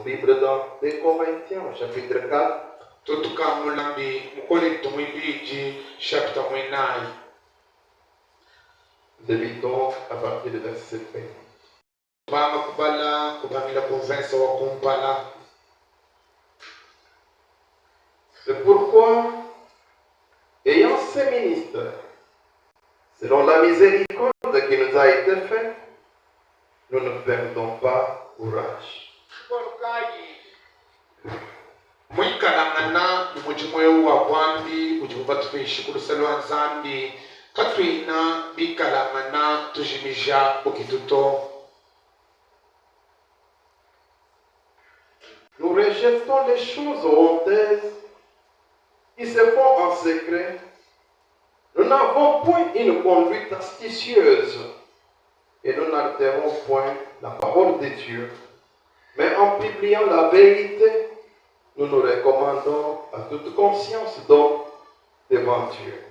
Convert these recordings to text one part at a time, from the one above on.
nos Bibles dans 2 Corinthiens, au chapitre 4. Débutons à partir du verset 1. C'est pourquoi, ayant ces ministères, selon la miséricorde qui nous a été faite, nous ne perdons pas courage. Nous rejetons les choses honteuses qui se font en secret. Nous n'avons point une conduite astucieuse et nous n'altérons point la parole de Dieu. Mais en publiant la vérité, nous nous recommandons à toute conscience d'homme devant Dieu.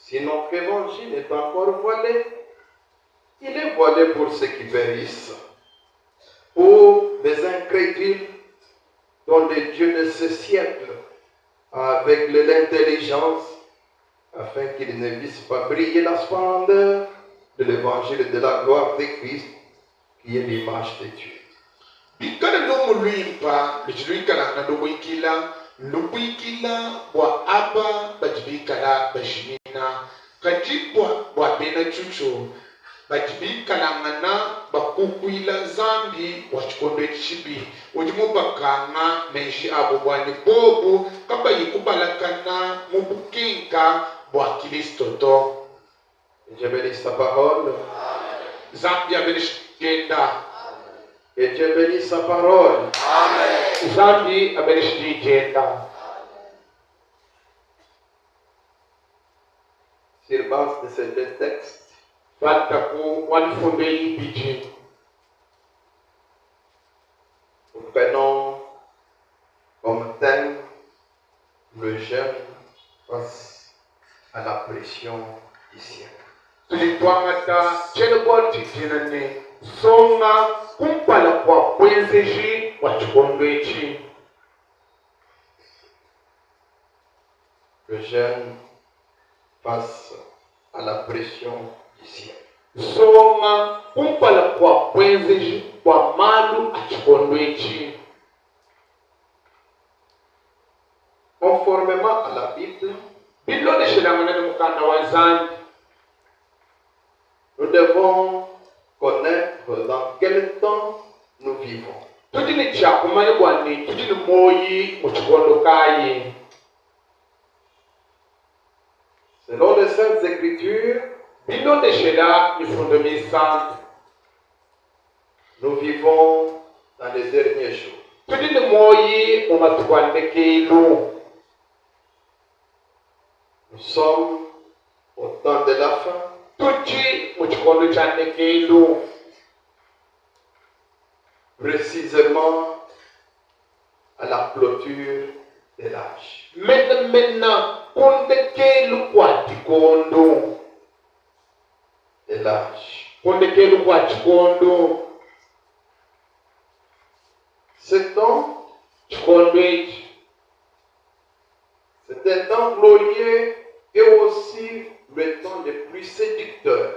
Si notre évangile est encore voilé, il est voilé pour ceux qui périssent, pour les incrédules dont le Dieu de ce siècle a aveuglé l'intelligence, afin qu'ils ne vissent pas briller la splendeur de l'évangile de la gloire de Christ, qui est l'image de Dieu. Je bénis sa parole. Et Dieu bénit sa parole. Sur base de ces deux textes, nous prenons comme thème le jeûne face à la pression du ciel. Le jeûne face à la pression du ciel. Conformément à la Bible, nous devons connaître dans quel temps nous vivons. Selon les Saintes Écritures, nous vivons dans les derniers jours. Nous sommes au temps de la fin. Précisément à la clôture de l'âge. De l'âge. Ce temps, c'est un temps glorieux et aussi le temps le plus séducteur.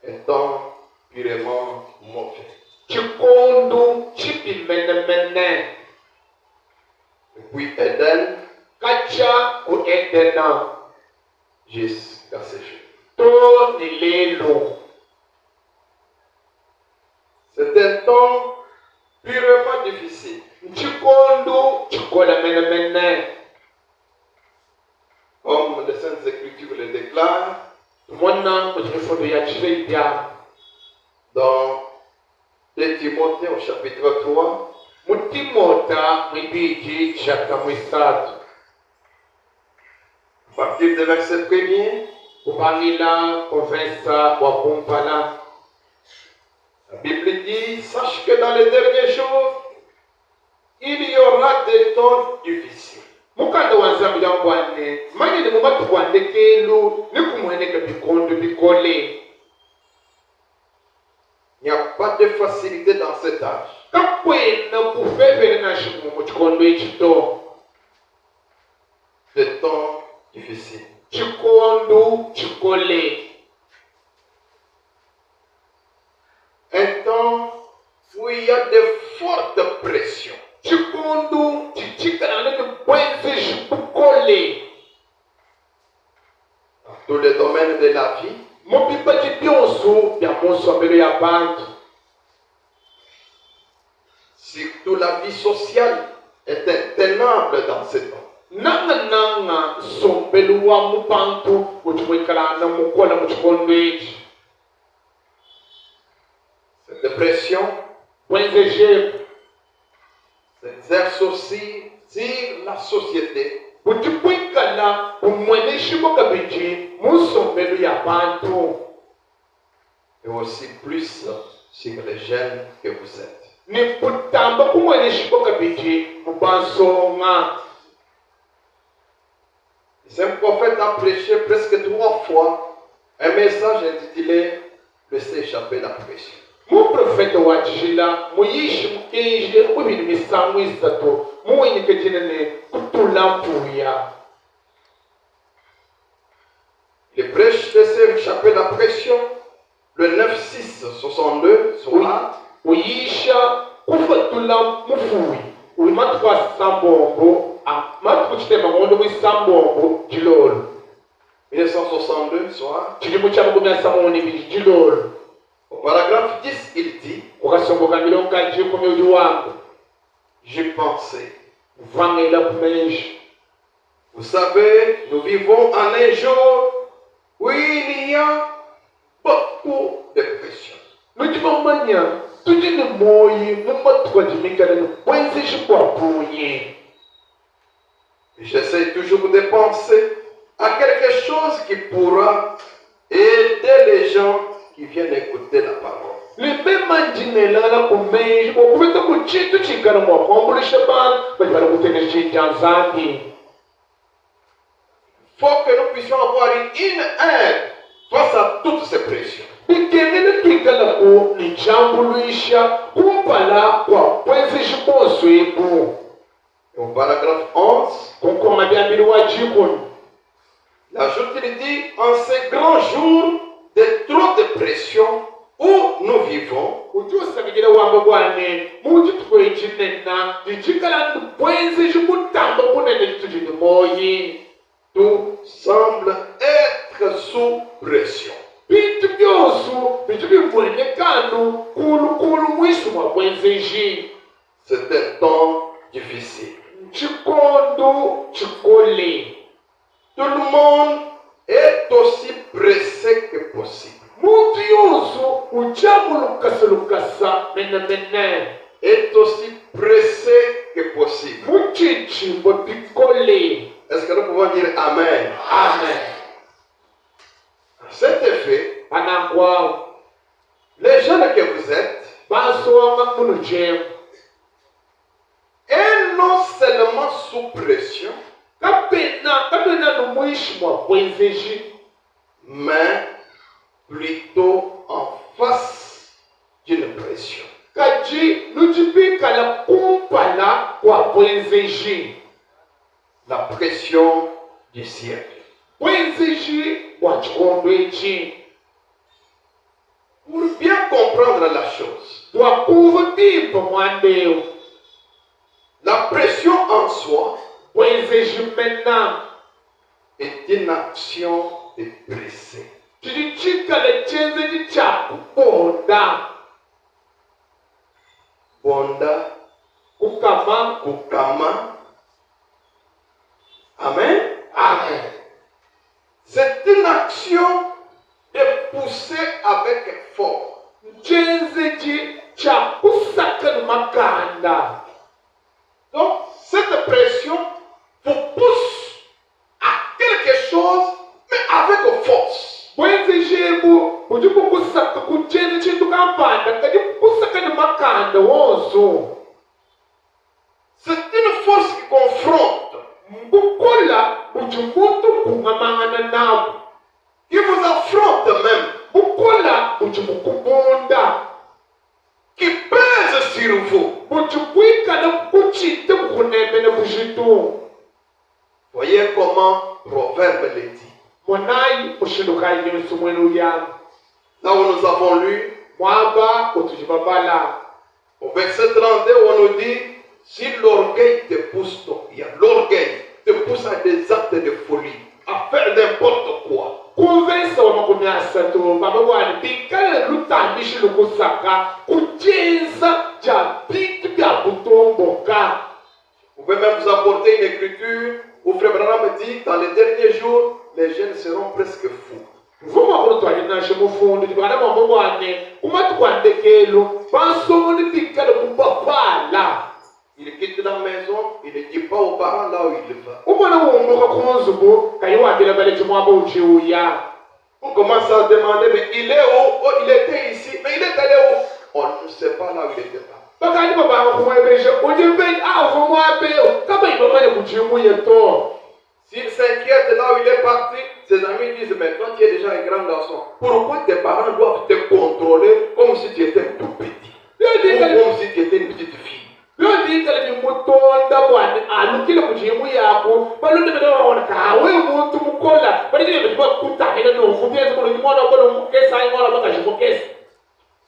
Un temps purement mauvais. Depuis Éden jusqu'à ce jour. C'est un temps purement difficile. Comme les Saintes Écritures le déclarent, dans 2 Timothée au chapitre 3. Mutimota mwibiji chapter mwisatu. À partir du verset 1er, Kubangila konvensa wa kumpala. la Bible dit, sache que dans les derniers jours, il y aura des temps difficiles. Mukanda wanzambi jambwane, manye ni mumatu kwandekelu, ni kumweneka bikondo bikole. Il n'y a pas de facilité dans cet âge. Kakwena kufevele na shimu mchikondo ichito. Des temps difficiles. Chikondo chikole. Un temps où il y a de fortes pressions. Chikondo chichikana ni kwenze shikukole. Dans tous les domaines de la vie. Mopipa chipionsu ya monso mbele ya bantu. Surtout la vie sociale est intenable dans ce temps. Nanga sombeluwa mupantu uchimwikala na mukola muchikondo ichi. Cette pression s'exerce aussi sur la société. Uchimwikala umweneshimo kabiji musombelu ya bantu. Et aussi plus sur les jeunes que vous êtes. Ni kutamba kumweneshimo kabiji mubansonga. Un prophète a prêché presque 3 fois un message intitulé Laissez échapper la pression. Mon prophète wachila muyishi mukenje ubini misamu isato muwenye kejinene kutula mpuya. Il prêche Laissez échapper la pression le 9/6/62 sur Actes. Uyisha kufatula mufui ulimatwa sambombo matu chitema ngondo mwisambombo jilolo 1962 soit. chilimu cha magumya samoni jilolo. Au paragraphe 10, il dit, Ukasomboka milonga jiko myoji wangu j'ai pensé. vangela kumenji. Vous savez, nous vivons en un jour où il y a beaucoup de pression. Nujimamanya tujini moyi mumatwa jimikana kwenzi shikwa punye. J'essaie toujours de penser à quelque chose qui pourra aider les gens qui viennent écouter la parole. Le même dîner la kumenji okubeta kuchitu chikana mwa kwambulisha ban bajibala kuteneshi janzani. Faut que nous puissions avoir une aide face à toutes ces pressions. Bikengele kikala ku ni chambuluisha kumpala kwa kwenzi shiponso ebu. Au paragraphe 11, Kunkoma biambili wa jikoni. l'ajoute, il dit, en ces grands jours de trop de pression où nous vivons, Ujusabigile wamba bwane muji twejinena dijikala ndubwenzi shikutamba kunene tujini moyi. tout semble être sous pression. Bintu byosu bitu bibonekanu kulu mwisu mwa bwenzi. C'est un temps difficile. Chikondo chikole. Tout le monde est aussi pressé que possible. Muntu yosu uchamulukasa mene. Est aussi pressé que possible. Muchichimbo pikole. Est-ce que nous pouvons dire Amen? Amen. À cet effet, Anangwa les jeunes que vous êtes, basoama munujem. et non seulement sous pression, Kapena no mwishi mwa bwenzi. mais plutôt en face d'une pression. Kaji nujipika la kumpala kwa bwenzi. La pression du siècle. Bwenzi wa chikondo echi. Pour bien comprendre la chose, Wakuvubipa mwandeo. la pression en soi Bwenzi mena. est une action de presser. Chichika le chenze cha kuponda. Bonda, Kukama. Kukama. Amen. Amen. C'est une action de pousser avec effort. Chenzeji cha kusaka makanda. Donc, cette pression vous pousse à quelque chose, mais avec force. Bwenzejebu bujubu kusaka kuchenze chintu kampanda kadi kusaka ni makanda wonso. C'est une force qui confronte, Bukola bujumutu kungamangana nabu. qui vous affronte même, Bukola bujumukubunda. qui pèse sur vous. Bujukwika na kuchite bukuneme na bujitu. Voyez comment Proverbe le dit. Mwanayi ushinduka yesu mwenu yamu. Là où nous avons lu, Mwamba utujibabala. au verset 32, on nous dit, si l'orgueil te pousse, l'orgueil te pousse à des actes de folie, à faire n'importe quoi. Conversa wa makumi asatu babawani bikale lutambishi lukusaka kujenza ja bitu bya butomboka. Vous pouvez même vous apporter une écriture où Frère Branham dit, dans les derniers jours, les jeunes seront presque fous. Vuma kuno twalinaje mufundo tibana mamabwane umatu kwandekelo bansomoni bikale kubapala. Il quitte la maison, il ne dit pas aux parents là où il va. Umwana wumbuka kunzubu kayiwambira baleje mwaba uchiuya. On commence à se demander, mais il est où? Oh, il était ici, mais il est allé où? On ne sait pas là où il était. Bakani baba kumwebeje ujembeni vumwabe kama ibamanye kuchimuye to. S'il s'inquiète là où il est parti, ses amis disent, mais toi tu es déjà un grand garçon. Pourquoi tes parents doivent te contrôler comme si tu étais tout petit? Ou comme si tu étais une petite fille? Yodikale ni mutonda bwana alukile kujimu yako balunde bede waona kawe muntu mukola balinde bede bakutahira no vubyenze ko ni mwana bolo mukesa ingora bakashimukesa.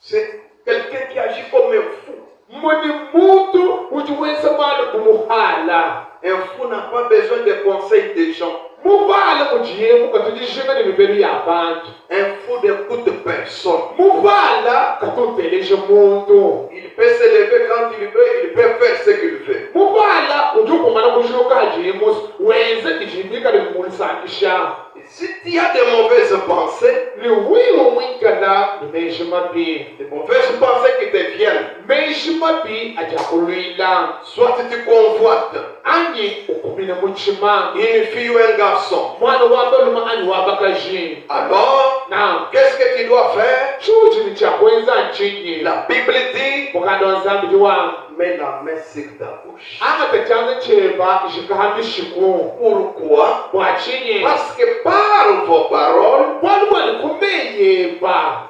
C'est quelqu'un qui agit comme un fou. Moni muntu ujiwenza mali kumuhala. Un fou n'a pas besoin des conseils des gens. Muvala kujimu katujishime ni bibeli ya bantu. Un fou n'écoute personne. Muvala katuteleje muntu. Il peut se lever quand il veut, il peut faire ce qu'il veut. Muvala ujukumana kushuka jimu wenze kijimika ni mulisakisha. Si tu as de mauvaises pensées, Le wilo mwingala nimeshimabi. des mauvaises pensées qui te viennent, Meshimabi ajakulila. soit tu convoites Anyi ukumina muchima. une fille ou un garçon, Mwana wabeluma anyi wabakaji. alors Na qu'est-ce que tu dois faire? chuji ni chakwenza nchini. La Bible dit, Mukando zambi jiwa. mets la main sur ta bouche. Anga tachanza cheba ishikahami shiku. Pourquoi? Mwachini. Parce que par vos paroles Wanu wani kumeye ba.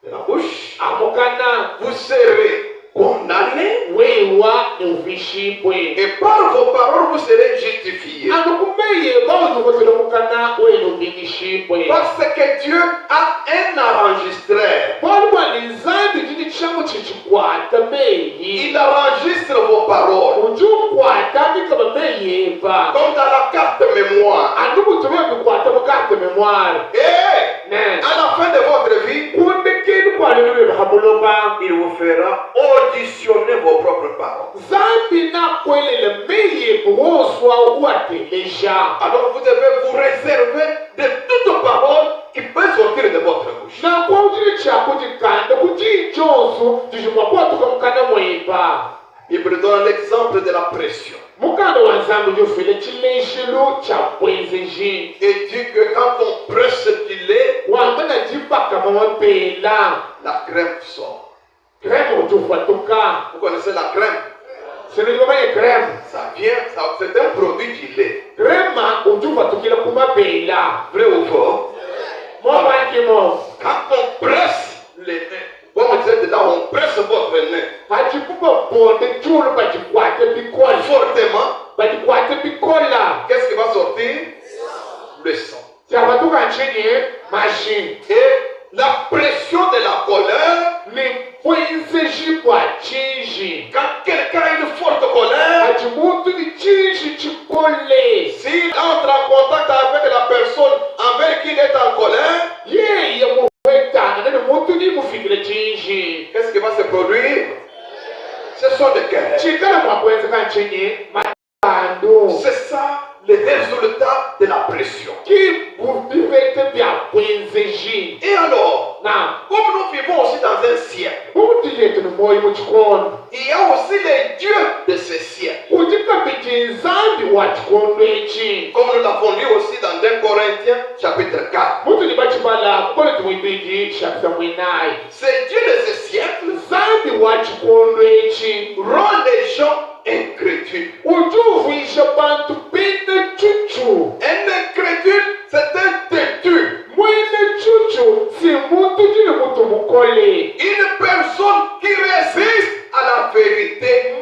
de la bouche, Amukana. vous serez condamnés Wewa uvishipwe. et par vos paroles vous serez justifiés. Anukumeye ba uzukotele mukana wenu bigishipwe. Parce que Dieu a un enregistreur. Wanu wani zambi jini changu chichikwata meyi. Il enregistre vos paroles. Ujukwata mikaba meye ba. Comme dans la carte mémoire. Anukutume kukwata mukate memoire. Et Ne. à la fin de votre vie, Kundekeni kwa lulu hamuloba. il vous fera auditionner vos propres paroles. Zambi na kwelele meye buwoswa uwateleja. Alors vous devez vous réserver de toute parole qui peut sortir de votre bouche. Na kwa ujiri chako jikanda kujijonsu jijimwa kwa tuka mukana mweba. Il me donne l'exemple de la pression. Mukanda wa zambi jufile chileshelu cha pwenzeji. Et dit que quand on presse du lait, Wamana jibaka mawapela. la crème sort. Kremo jufatuka. Vous connaissez la crème? Sinijumanye kremo. Ça vient, c'est un produit du lait. Krema ujufatukila kumapela. Vrai ou faux? Mwabanki mo. Quand on presse les nez, comme vous êtes là, on presse votre nez Hachipupa bonde chulu bachikwate bikola. fortement. Bachikwate bikola. Qu'est-ce qui va sortir? Le sang. Chabatuka nchini machine. Et la pression de la colère, Ni pwenzeji kwa chinji. quand quelqu'un a une forte colère, Hachimuntu ni chinji chikole. s'il entre en contact avec la personne envers qui il est en colère, Ye muweta. Nani muntu ni mufikile chinji. qu'est-ce qui va se produire? Ce sont des guerres. Chikala mwakwenze kanchini. Matando. C'est ça le résultat de la pression. Ki buvivete bya pwenzeji. Et alors, Na. comme nous nous vivons aussi dans un siècle. Kuti yetu ni moyo muchikondo. Il y a aussi les dieux de ce siècle. Kuti kapiti nzambi wa chikondo ichi. Comme nous l'avons lu aussi dans 2 Corinthiens chapitre 4. Mutu ni bachibala kole tumwibidi chapter 9. Ces dieux de ce siècle Nzambi wa chikondo ichi rendent les gens incrédules. ujuvuisha bantu bine chuchu. Un incrédule, c'est un têtu. Mwene chuchu si mutu jini mutu mukole. Une personne qui résiste à la vérité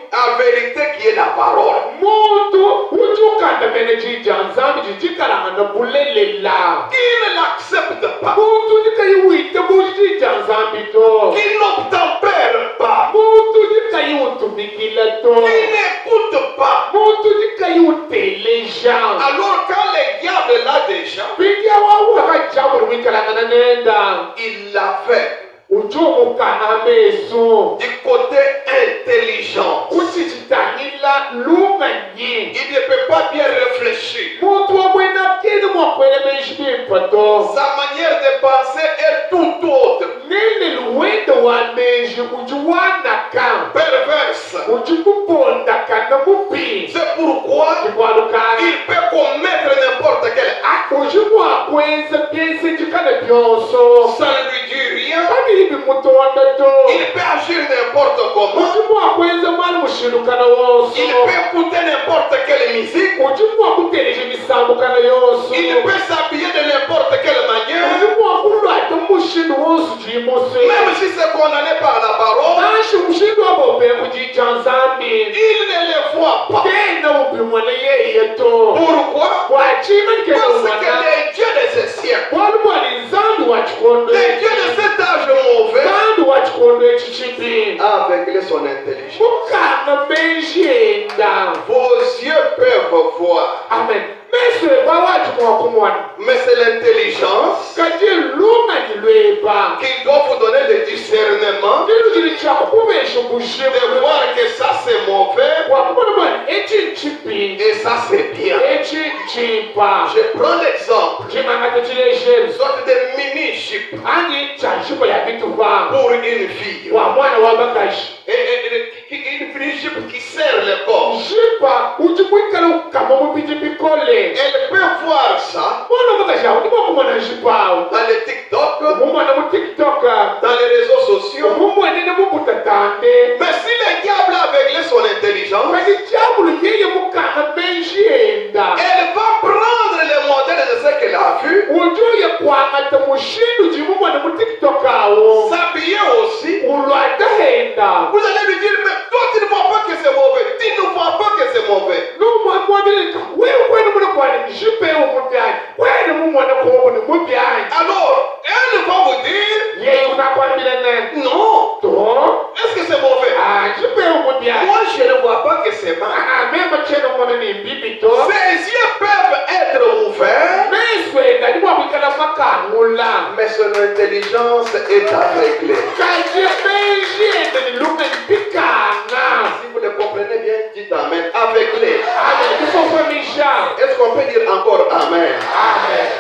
qui est la parole. Mutu ujukanda mene jija nzambi jijikalanga na bulelela. Qui ne l'accepte pas, Mutu jikayiwite mujija nzambi to. qui n'obtempère pas, Mutu jikayiutumikila to. qui n'écoute pas. Mutu jikayiuteleja. Alors quand le diable l'a déjà, Bidia wawu akajabu wikalanga na nenda. il l'a fait Ujumukana mesu. du côté intelligent. Kuchichitangila lunganyi. Il ne peut pas bien réfléchir. Mutu wabwena kini mwakwele meshbimpato. Sa manière de penser est tout autre, Nene luwende wa meji ujuwanaka. perverse. Ujikupondaka na mupi. C'est pourquoi Kibwaluka. il peut commettre n'importe quel acte. Ujimwakweza piense chikana pionso. Ça ne lui dit rien. Kami hivi mutu wandato. Il peut agir n'importe comment. Ujimwakweza mali mushilukana Il wonso. peut écouter n'importe quelle musique. Ujimwakuteleje misambukana yonso. Il peut s'habiller de n'importe quelle manière. Ujimwakulwata mushindu wonso jimose. Même si c'est condamné par la parole, Nashi mushindu wabobe kujija nzambi. il ne les voit pas. Tena upimwana yeye to. Pourquoi? Wachima Parce que nikemwana. les dieux de ce siècle, Walikuwa ni nzambi wa chikondo. les dieux de cet âge mauvais, Nzambi wa chikondo echichipi. a aveuglé son intelligence. Mukana menjenda. Vos yeux peuvent voir, Amen. Meso bawachi mwakumwana. mais c'est l'intelligence Kati lunga nilweba. qui doit vous donner le discernement Kilu kili chako kubesho bushimu. de voir que ça c'est mauvais Wakubona bwana echichipi. et ça c'est bien. Echichipa. Je prends l'exemple, Chimanga chileshe. une sorte de mini-chip Ani chanchipo ya vitu va. pour une fille. Wa mwana wa bakashi. Une mini-chip qui serre le corps. Jipa ujimwikala ukama mupiti pikole. Elle peut voir ça Mwana bakashi awo ndimo kumwana jipa. dans les TikTok, Mumwana mu TikTok. dans les réseaux sociaux. Mumwana ne mukutatande. Mais si le diable a aveuglé son intelligence, Kati jabulu yeye mukana menjienda. elle va prendre le modèle de ce qu'elle a vu, Ujuye kwangata mushindu jimumwana mu TikTok awo. s'habiller aussi. Ulwata henda. Vous allez lui dire, mais toi tu ne vois pas que c'est mauvais. Tu ne vois pas que c'est mauvais. Numwamwabirika wewe kwenu muna kwani jipe umubyani. Kwenu mumwana kuwo ni mubyani. Alors, elle va vous dire, Yeye unakwambira nani? non, To. est-ce que c'est mauvais? Ah, jipe umubyani. Moi je ne vois pas que c'est mal. Ah, mema cheno mwana ni bibi to. Ses yeux peuvent être ouverts, Meswe ngati mwabikala makangula. mais son intelligence est aveuglée. Kaje menjienda ni lunga nipikana. Si vous le comprenez bien, dites Amen. Aveuglée. Amen. Kufofamisha. Est-ce qu'on peut dire encore Amen? Amen.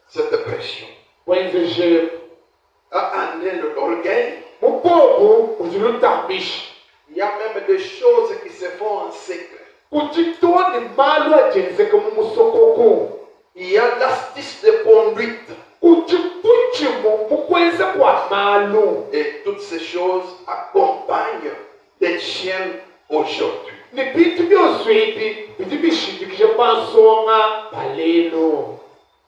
Cette pression Wenzeje. a amené l'orgueil. Mupobu uzulutambisha. Il y a même des choses qui se font en secret. Kujitoa ni malu ajenzeka mumusokoko. Il y a l'astuce de conduite. Kujipuchimu mukweza kwa malu. Et toutes ces choses accompagnent des chiens aujourd'hui. Ni bintu byose ibi biti bishimikije kwansonga balelo.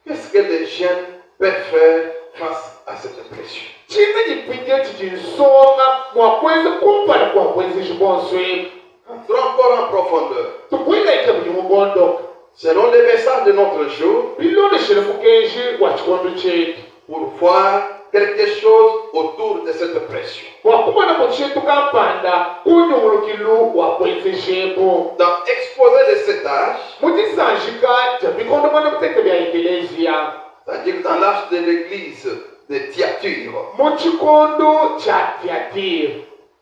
Qu'est-ce que les jeunes peuvent faire face à cette pression? China jipinje chijinsonga mwakweza kumpala kwakweza chibonswe. Entrons encore en profondeur. Tukwila ite bujimubondo. Selon les messages de notre jour, Bilone shele mukenji wa chikondo chetu. pour voir quelque chose autour de cette pression. Wakumana muchetu kampanda kunyulukilu wakweza jebo. Dans Exposé de cet âge, Mutisanjika jabikondo mwana muteke bya eklesia. c'est-à-dire dans l'âge de l'église de Thyatire, Muchikondo cha Thyatira.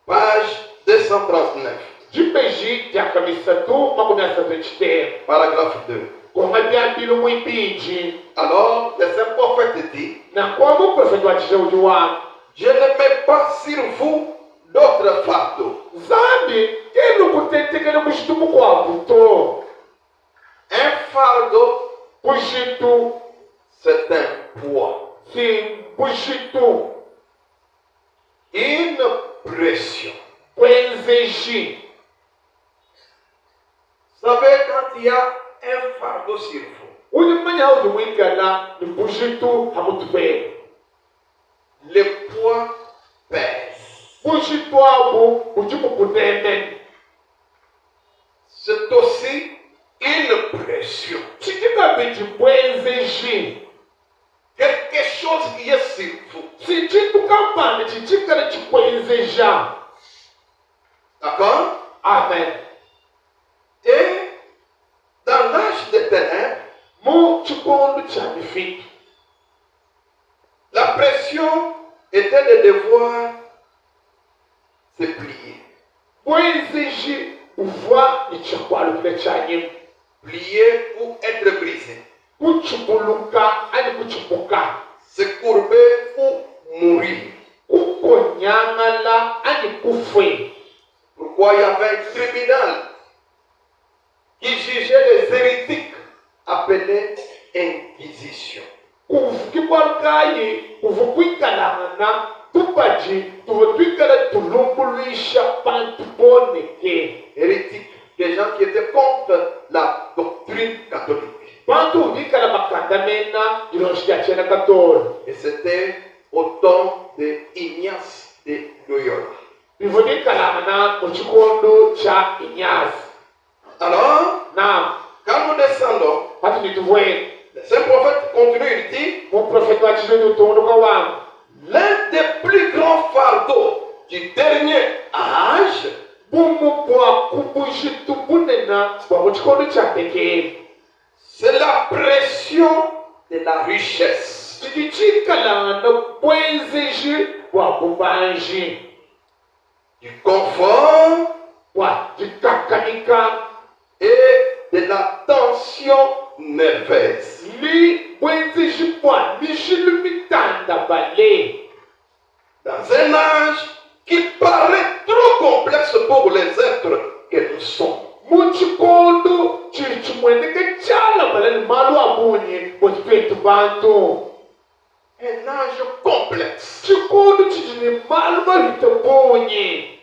page 239, Jipeji jaka misatu makumi asatu chitera. paragraphe 2. koma byambilo mwipinji Alors, les saints prophètes disent, na kwamba uprofeti wa chishauji wangu je ne mets pas sur vous d'autres fardeaux. zambi kenu kutetekele kushitu kwa buto Un fardeau, kushitu c'est un poids. si kushitu Une pression. kwenzeji. Vous savez, quand il y a un fardeau sur vous, Ulimanya ulimwikala ni kushitu hamutupele le poids pèse. kushitu abu kujibu kunemene. C'est aussi une pression. Chitika biti kwenzeji. Quelque chose qui est sur vous. Si chitu kampani chitika na chikwenzeja. D'accord? Amen. Et dans l'âge des ténèbres, Mu chikondo cha mifiki. la pression était de devoir se plier. Kwenzeji uva ni chakwalo kile chanyi. Plier ou être brisé. Kuchipuluka ani kuchipuka. Se courber ou mourir. Kukonyangala ani kufwe. Pourquoi il y avait un tribunal qui jugeait les hérétiques appelé Inquisition. Kukibwalkayi uvukwikalangana tupaji tuvutwikala tulumbuluisha pantu boneke. Hérétiques, des gens qui étaient contre la doctrine catholique. Pantu uvikala makandamena ilonshiyachena katolo. Et c'était au temps de Ignace de Loyola. Bivudikalangana muchikondo cha Inyasi. Alors, Na quand nous descendons, hatu nituvwe le saint prophète continue, il dit, muprofeti wa chizoni utondoka wangu. l'un des plus grands fardeaux du dernier âge, Bumu bwa kubushitu bunena bwa muchikondo cha pekee. c'est la pression de la richesse. Chikichikalangana kwenzeji bwa kubanji. Du confort Bwa chikakanika. et de la tension nerveuse. Li kwenzeji bwa nishilumitanda bale. Dans un âge qui paraît trop complexe pour les êtres que nous sommes. Muchikondo chichimweneke chala balali malu abunye bwatwetu bantu. Un âge complexe, Chikondo chichini malu mavita bunye.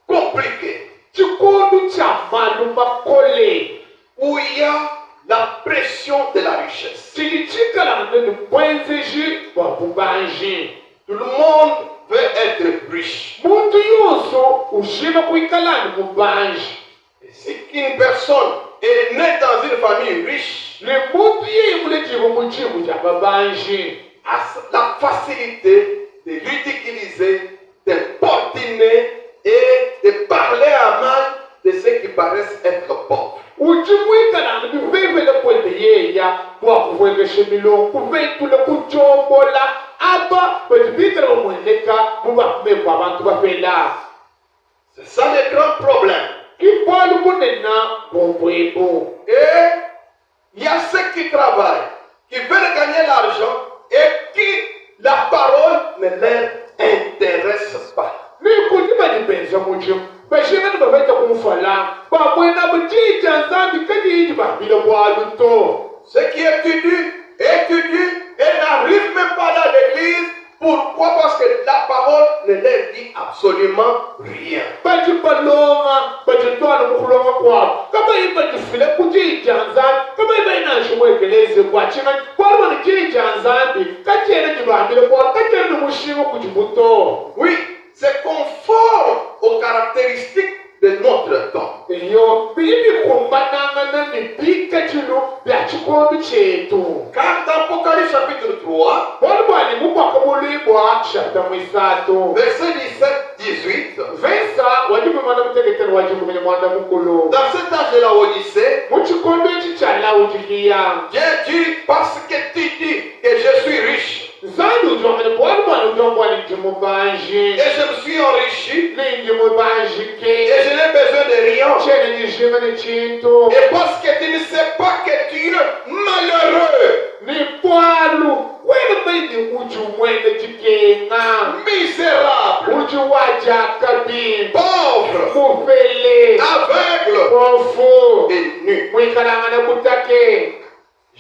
compliqué, Chikondo cha malu makole. où il y a la pression de la richesse. Chikichikalangana ni kwenzeji bwa kubanji. Tout le monde veut être riche. Muntu yoso ushina kuikalani mubanji. Et si une personne est née dans une famille riche, Le muntu yeye mulejibu muchibu cha babanji. a la facilité de ridiculiser, de portiner et de parler à mal de ceux qui paraissent être pauvres. Uchimwikalana bivevele kwende yeya bwa kuwekeshe milongo kuvetule kuchombola aba bajibikala bamweneka mubakumekwa abantu bafela. C'est ça le grand problème. Kipwalu munena bombwebo. Et il y a ceux qui travaillent, qui veulent gagner l'argent et qui la parole ne leur intéresse pas. Ni kujiba jipenza mujimu. Bashina ni baveta kumfala. Bamwena bujija nzambi kadi hiji babila bwaluto. Ceux qui étudient et n'arrivent même pas dans l'église. Pourquoi? Parce que la parole ne leur dit absolument rien. Bajipalonga, bajitwala mukulonga kwabo. Kama iba jifile kujija nzambi. Kama iba inashimwekeleze kwa china. Kwa ni jija nzambi. Kachene jibambile kwa. Kachene mushimu kujibuto. Oui, c'est conforme aux caractéristiques de notre temps. Iyo, bibi kumbananga ni bika chino bya chikondo chetu. Car dans Apocalypse chapitre 3, Bwali mubwaka mulibwa chapter mwisato. verset 17-18, Vesa wajibu mwana mteketelo wajibu mwenye mwanda mukulu. dans cet âge de la Odyssée, Muchikondo ichi chala ujikia. Dieu dit, parce que tu dis que je suis riche, Zandi ujwa mwenye bwali ujwa mwani ndi mubanji et je me suis enrichi ndi mubanji et ke je n'ai besoin de rien. chene ndizvinga nechintu Et parce que tu ne sais pas que tu es malheureux, ni pwalu wena maini uji umwene chikenga misérable, uji wajakabini pauvre, mufele aveugle kofu et nu. mwikalangana kutake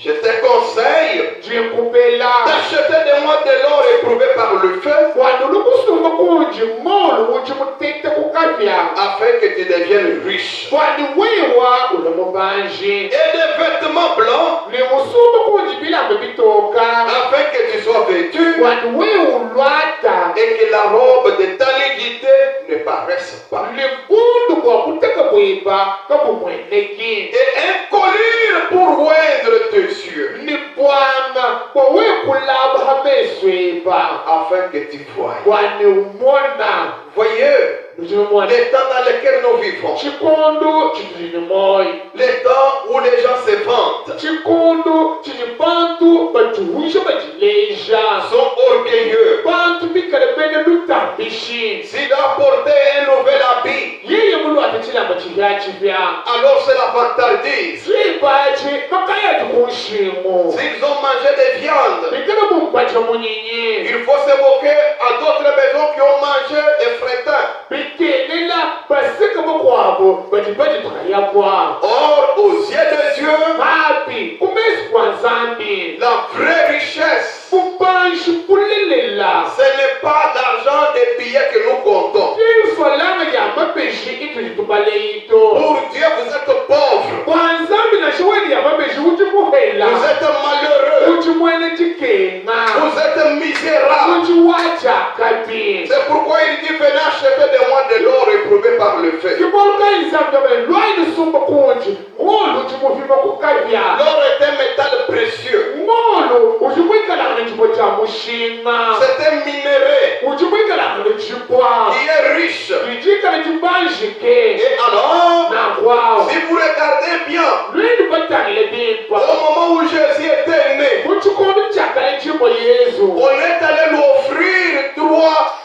Je te conseille jinkupela d'acheter de moi de l'or éprouvé par le feu vanhu lukusunga kunji molu uji mutete kukavya afin que tu deviennes riche. vanhu wiwa ule mubanji Et des vêtements blancs ni musuma kunji bilambe bitoka afin que tu sois vêtu vanhu wiulwata et que la robe de ta nudité ne paraisse pas. likundu kwa kuteka bwiba kabumweneki Et un collier pour oindre tes yeux ni bwanga kwa wekulaba hamesweba afin que tu voies. kwani umona Voyez mujimumona les temps dans lesquels nous vivons, chikundu chitini moyo les temps où les gens se vantent, chikundu chini bantu bajuwisha bajileja sont orgueilleux. bantu bikale bene lutambishi S'il a porté un nouvel habit, yeye mulu atachilamba chivya chivya alors c'est la vantardise. swibachi makayati kunshimu S'ils ont mangé des viandes, bikale mumpacha munyinyi il faut se moquer à d'autres maisons qui ont mangé des frétins. bikelela basika bokwabo bajibajitayapwa Or, aux yeux de Dieu, hapi kumesi kwa nzambi la vraie richesse, kubanshi kulelela ce n'est pas l'argent des billets que nous comptons. ifalanga ya mabeji itu litubaleito Pour Dieu, vous êtes pauvre, kwa nzambi na shiweni ya mabeji uti muhela vous êtes malheureux, uti mwene chikenga vous êtes misérable. uti wachakabi C'est pourquoi il dit venez acheter de moi de l'or éprouvé par le feu. kiboluka nzambi abale lwaini sumba kunji ngolu uti muvima kukavya L'or est un métal précieux, ngolu uti mwikalanga chipo cha mushinga c'est un minerai uti mwikalanga nechipwa qui est riche. lijikala chibanjike Et alors, na kwao si vous regardez bien, lwini batangile bimpa au moment où Jésus était né, muchikondo chakale chimbo yesu on est allé lui offrir 3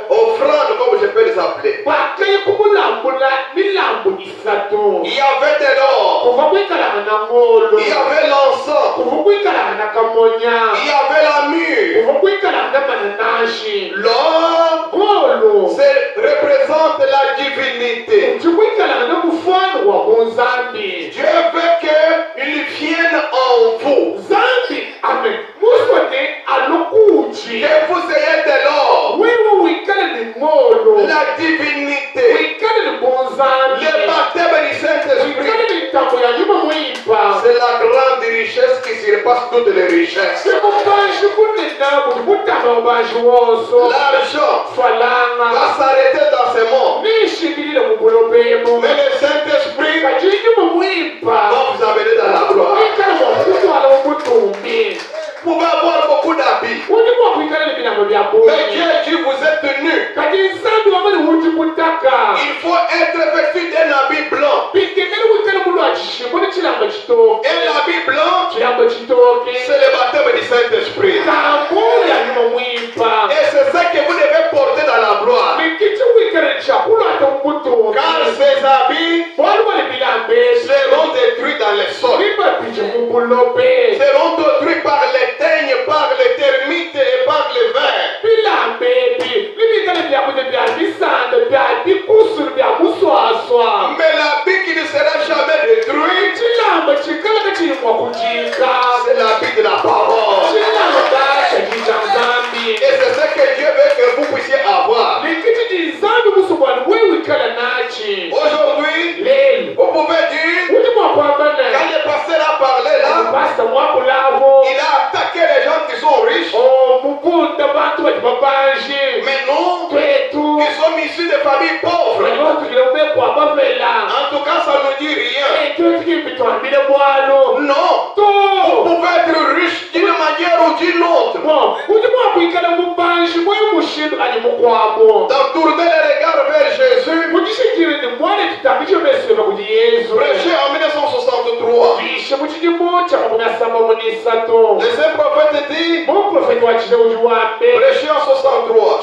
offrandes, comme je peux les appeler. bakaye kumulambula milambu isatu Il y avait de l'or, kuva kwikalanga na ngolo il y avait l'encens, kuva kwikalanga na kamonya il y avait la mûre. kuva kwikalanga na mananashi L'or ngolo représente la divinité. uti kwikalanga na mufano wa kunzambi Dieu veut qu'il vienne en vous, zambi ame musone alokuchi que vous ayez de l'or, wewe wikale ni ngolo la divinité, wikale ni kunzambi le baptême du Saint-Esprit. wikale ni mitambo ya nyuma mwipa C'est la grande richesse qui surpasse toutes les richesses. sikubanji kunena kuti mutama ubanji wonso L'argent falanga va s'arrêter dans ce monde. nishimilile mubulobemo Mais le Saint-Esprit kachinyi mumwipa va vous amener dans la gloire. wikale mwakutwala umutumbi Vous pouvez avoir beaucoup d'habits. uti mwakwikale ni bilambo bya Mais boni Dieu dit vous êtes nus. kati nsambi wamali uti mutaka Il faut être vêtu d'un habit blanc. pikekele wikale mulu achishimu ni chilambo chitoke Et l'habit blanc, chilambo chitoke c'est le baptême du Saint-Esprit. kambulu ya nyuma mwipa Et c'est ça que vous devez porter dans la gloire. mikichi wikale chakulata umutumbi Car ces habits wali wali bilambesi seront détruits dans les sols. libapije mubulobe Seront détruits par les teignes, par les termites et par les vers. bilambebi libikale byakude bya bisande bya bikusulu bya muswaswa Mais l'habit qui ne sera jamais détruit, chilambo chikalaka chilimwa kuchika c'est l'habit de la parole. chilambo kasha chija nzambi Et c'est ce que Dieu veut que vous puissiez avoir. likiti chizambi musubwani wewikala nachi Aujourd'hui, lelo vous pouvez dire, uti quand mwakwambana le pasteur a parlé là, pasta mwakulavo il a attaqué les gens qui sont riches. mukunda bantu bati babanji Mais nous, twetu qui sommes issus de familles pauvres, batukile ubekwa bavela en tout cas, ça ne nous dit rien. twetwikipitwambile bwalo Non, vous to pouvez être riche d'une manière ou d'une autre. uti mwakwikala mubanji mwe mushindu ali mukwabo Donc, tournez les regards vers Jésus. Jésus. muchishikire ni mwana titambicho mesweba kuti Yesu Prêché en 1963. vishe muchidimo chakamunasamba munisato Les saints prophètes disent, muprofeti wachite kuti wambe prêché en 63.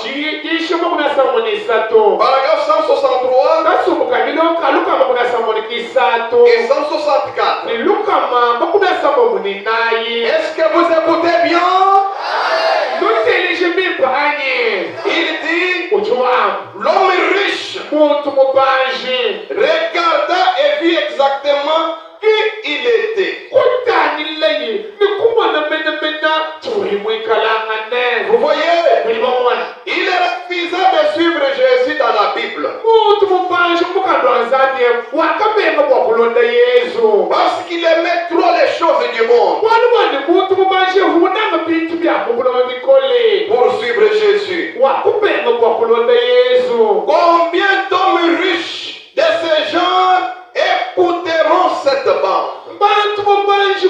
chishe makunasamba munisato Paragraphe 163 kasumukanyino kalukama kunasamba munikisato et 164. ni lukama makunasamba muninayi Est-ce que vous écoutez bien? nutelishe mipanye Il dit, kuti wambe l'homme riche muntu mubanji regarda et vit exactement qui il était. kutanileyi nikumwana menemena chiulimwikalangane Vous voyez, mulimamwana il refusait de suivre Jésus dans la Bible. muntu mubanji mukandwanzanie wakapenga bwakulonda Yesu Parce qu'il aimait trop les choses du monde walibani muntu mubanji hunanga bintu byamubulama bikole pour suivre Jésus. wakupenga bwakulonda Yesu Combien d'hommes riches de ce genre écouteront cette bande? bantu mubanji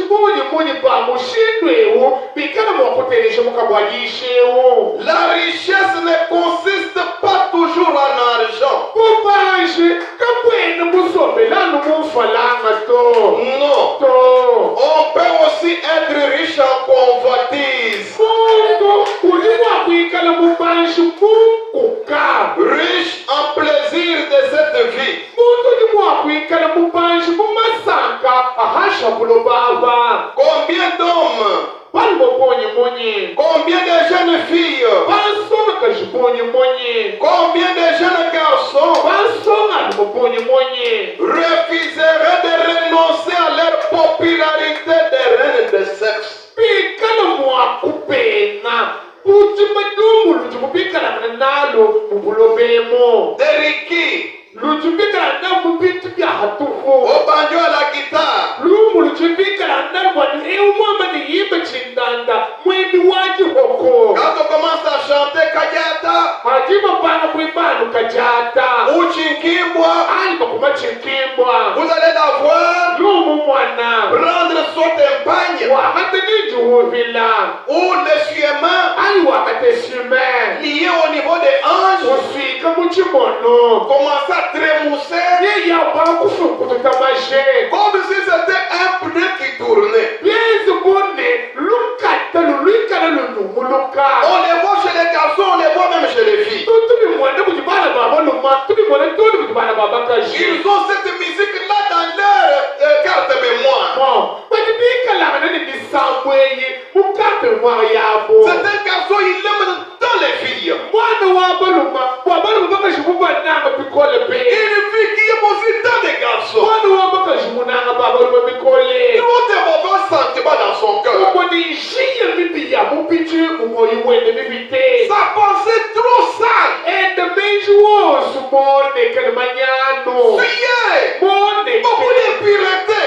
muni pamushindwewu bikala mwakutereshe mukabwajishewu La richesse ne consiste pas toujours en argent. mubanji kapwene musombelanu mumfalanga to Non. to On peut aussi être riche en convoitise, mungu uli wakwikala mubanji mukuka riche en plaisir de cette vie. muntu ni mwakwikala mubanji mumasanka ahashabulo baba Combien d'hommes, bali mubonye munyi combien de jeunes filles, bansonga kajibonye munyi combien de jeunes garçons bansonga ali mubonye munyi refuseraient de renoncer à leur popularité de reine de sexe. bikala mwakupena kuti madumu luti mubikalana nalo mubulobemo De Ricky, lutumbikala na mubintu bya hatufu au banjo à la guitare, lumu lutumbikala na wani eumwamba ni yimbe chindanda mwimi waji hoko quand on commence à chanter Kajata hajima pana kuibanu kajata ou Chinkimbwa, alima kumachikimbwa vous allez la voir lumu mwana prendre son empagne wakati nijuhuvila ou l'essuie-main ali wakati shime lié au niveau des hanches, usika muchimono commence à trémousser yeyapa kufukututabashe comme si c'était un pneu qui tournait. byezi bune lukata lulwikala lunumuluka On les voit chez les garçons, on les voit même chez les filles. tubimwone kuti bana baba luma tubimwone toni kuti bana baba kaji Ils ont cette musique-là dans leur carte mémoire. mo bati bikalanga ni misambweyi mukarte mwa yabo C'est un garçon, il aime dans les filles. mwana wabaluma wabaluma bakashimubananga bikole pe Une fille qui aime aussi dans des garçons. mwana wabakashimunanga babaluma bikole Trop de mauvais sentiments dans son cœur. umoni jiye mibi ya mupichi umoyi wende mibite Sa pensée trop sale. ende menji wosu monekele manyano Fuyez. Beaucoup moneke d'impureté.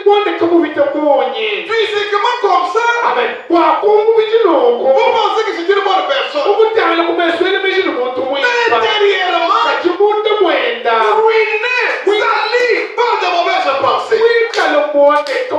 moneka mubita munyi Physiquement comme ça, amen wakumubijilongo vous pensez que c'est une bonne personne. umutala kumeswele mejili muntu Mais mwipa intérieurement, kachimunda mwenda ruiné, sali par de mauvaises pensées. wikala moneka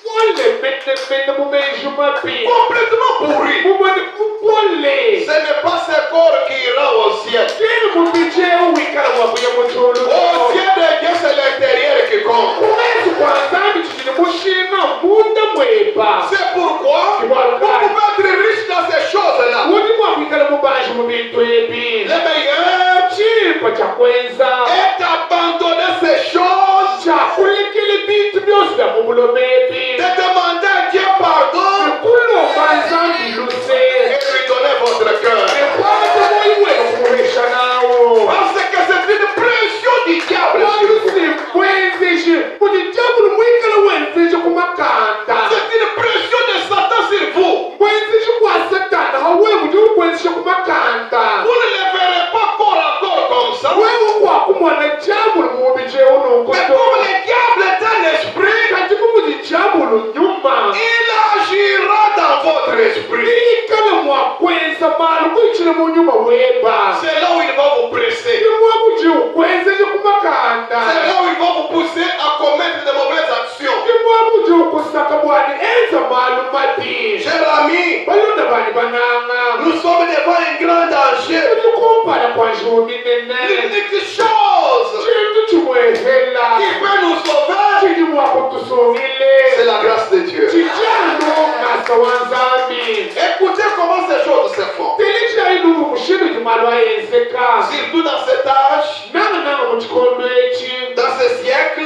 wole mene mumeji mapi Complètement pourri. mumone kupole Ce n'est pas ce corps qui ira au ciel. kini mubije wikala wakuya mutulu Au ciel de Dieu, c'est l'intérieur qui compte. kumezi kwanzambi chichili mushina munda mwepa C'est pourquoi vous pouvez être riche dans ces choses-là. kuti mwakwikala mubanji mubintu ebi Le meilleur chipa chakwenza est d'abandonner ces choses, chakulekele bintu byose bya mubulobebi de demander à Dieu pardon kulomba nzambi luse et lui donner votre cœur. ekwata moyiwela kumuhesha nawo Parce que c'est une pression du diable sur vous. walusimwenzeshi kuti jabulu mwikala wenzeshi kumakanda C'est une pression de Satan sur vous. wenzeshi kwa satana hawe kuti ukwenzeshe kumakanda Vous ne le verrez pas corps à corps comme ça. wewe kwakumwana jabulu mubije Mais unongoto comme le diable est un esprit, kati kumuti jabulu nyuma il agira dans votre esprit. ikala mwakwenza malu kuichile munyuma weba C'est là où il va vous presser. imwakuti ukwenzeshe kumakanda C'est là où il va vous pousser à commettre de mauvaises actions. imwakuti ukusaka bwani enza malu mati Cher ami, balonda bani bananga nous sommes devant un grand danger. kuti kumpala kwanje l'unique chose qui peut nous sauver, c'est la grâce de Dieu. Écoutez comment ces choses se font. Surtout dans cet âge, dans ce siècle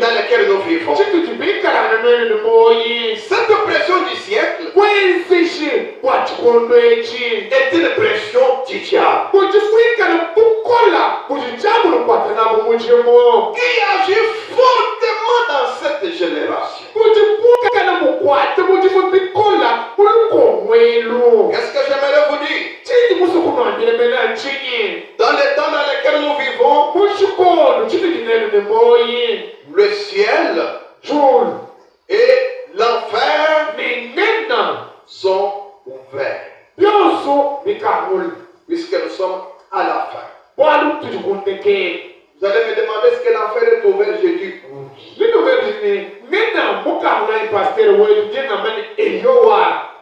dans lequel nous vivons. Cette pression du siècle est une pression du diable qui agit fortement dans cette génération. Qu'est-ce que j'aimerais vous dire? Dans les temps dans lesquels nous vivons, le ciel et l'enfer sont ouverts. Puisque nous sommes à la fin. Vous allez me demander est-ce que l'enfer est ouvert? Je dis oui.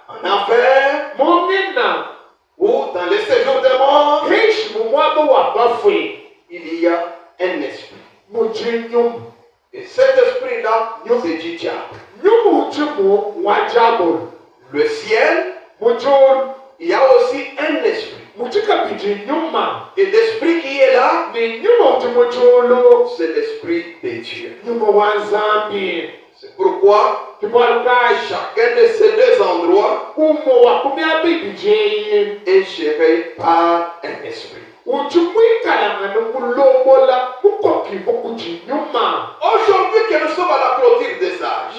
En enfer ou dans les séjours des morts, il y a un esprit. Et cet esprit-là, c'est du diable. Le ciel, il y a aussi un esprit. Et l'esprit qui est là, c'est l'esprit de Dieu. C'est pourquoi chacun de ces deux endroits est géré par un esprit. Aujourd'hui que nous sommes à la clôture des âges,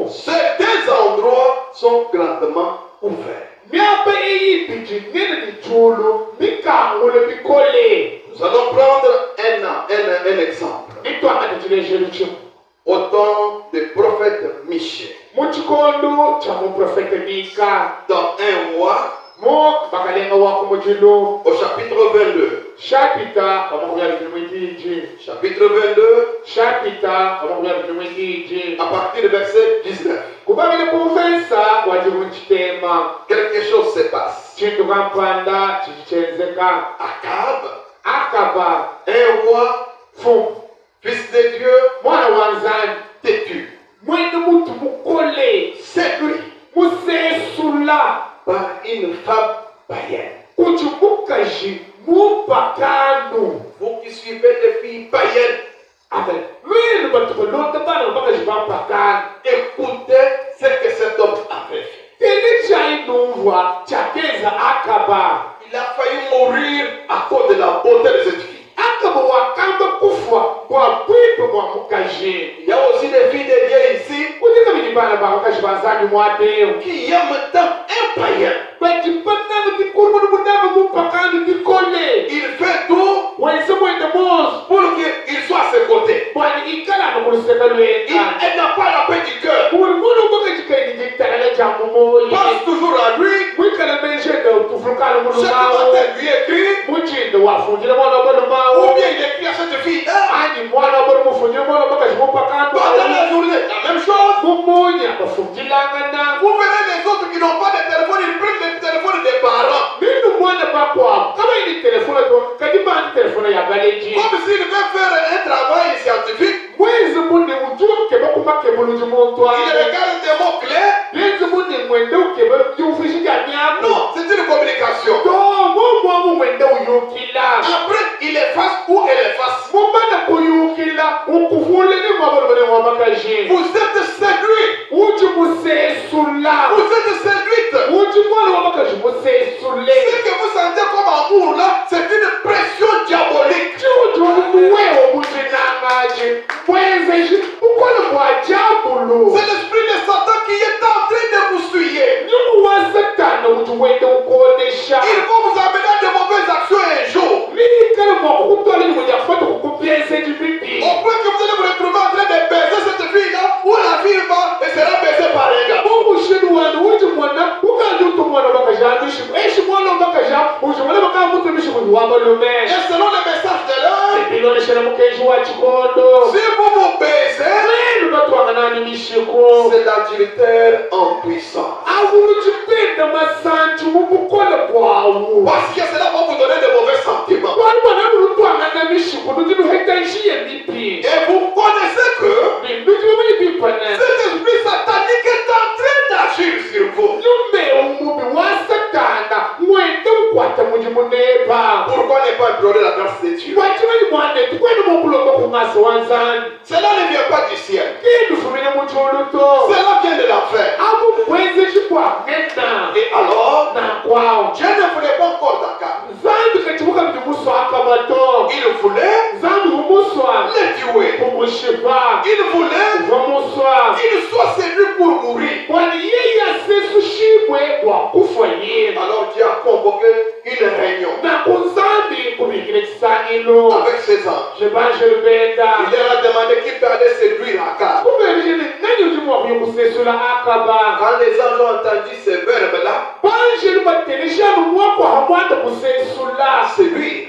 ces deux endroits sont grandement ouverts. Nous allons prendre un exemple. Au temps du prophète Michée. Dans 1 roi, au chapitre 22. Chapitre 22. À partir du verset 19. Quelque chose se passe. Akab, un roi, fils de Dieu, têtu, séduit par une femme païenne. Vous qui suivez des filles païennes, écoutez ce que cet homme avait fait. Il a failli mourir à cause de la beauté de cette fille. Il y a aussi des filles de Dieu ici qui aiment tant un païen. Il fait tout pour qu'il soit à ses côtés. Elle n'a pas la paix du cœur. Pense toujours à lui. Chaque matin lui écrit. Ou bien il écrit à cette fille. Pendant la journée, la même chose. Vous verrez les autres qui n'ont pas de téléphone, ils prennent le téléphone des parents. Comme s'il veut faire un travail scientifique. Il regarde des mots clairs. Non, c'est une communication. Après, il efface ou elle efface. Vous êtes séduit. Vous êtes séduite. Ce que vous sentez comme amour là, c'est une pression diabolique. C'est l'esprit de Satan qui est en train de vous souiller. Il va vous amener à de mauvaises actions un jour. Au point que vous allez vous retrouver en train de baiser cette fille-là, où la fille va et sera baisée par un gars. Et selon le message de l'heure, si vous vous baisez, c'est l'adultère. salutaire en puissance. Parce que cela va vous donner de mauvais sentiments. Et vous connaissez que cet esprit satanique est en train d'agir sur vous. Pourquoi ne pas implorer la grâce de Dieu? Cela ne vient pas du ciel. Cela vient de l'enfer. Et alors, Dieu ne voulait pas encore Dakar. Il voulait le tuer. Il voulait qu'il soit séduit pour mourir. Alors Dieu a convoqué une réunion avec ses anges. Il leur a demandé qui peut aller séduire Akab. Quand les anges ont entendu ces verbes-là, séduire.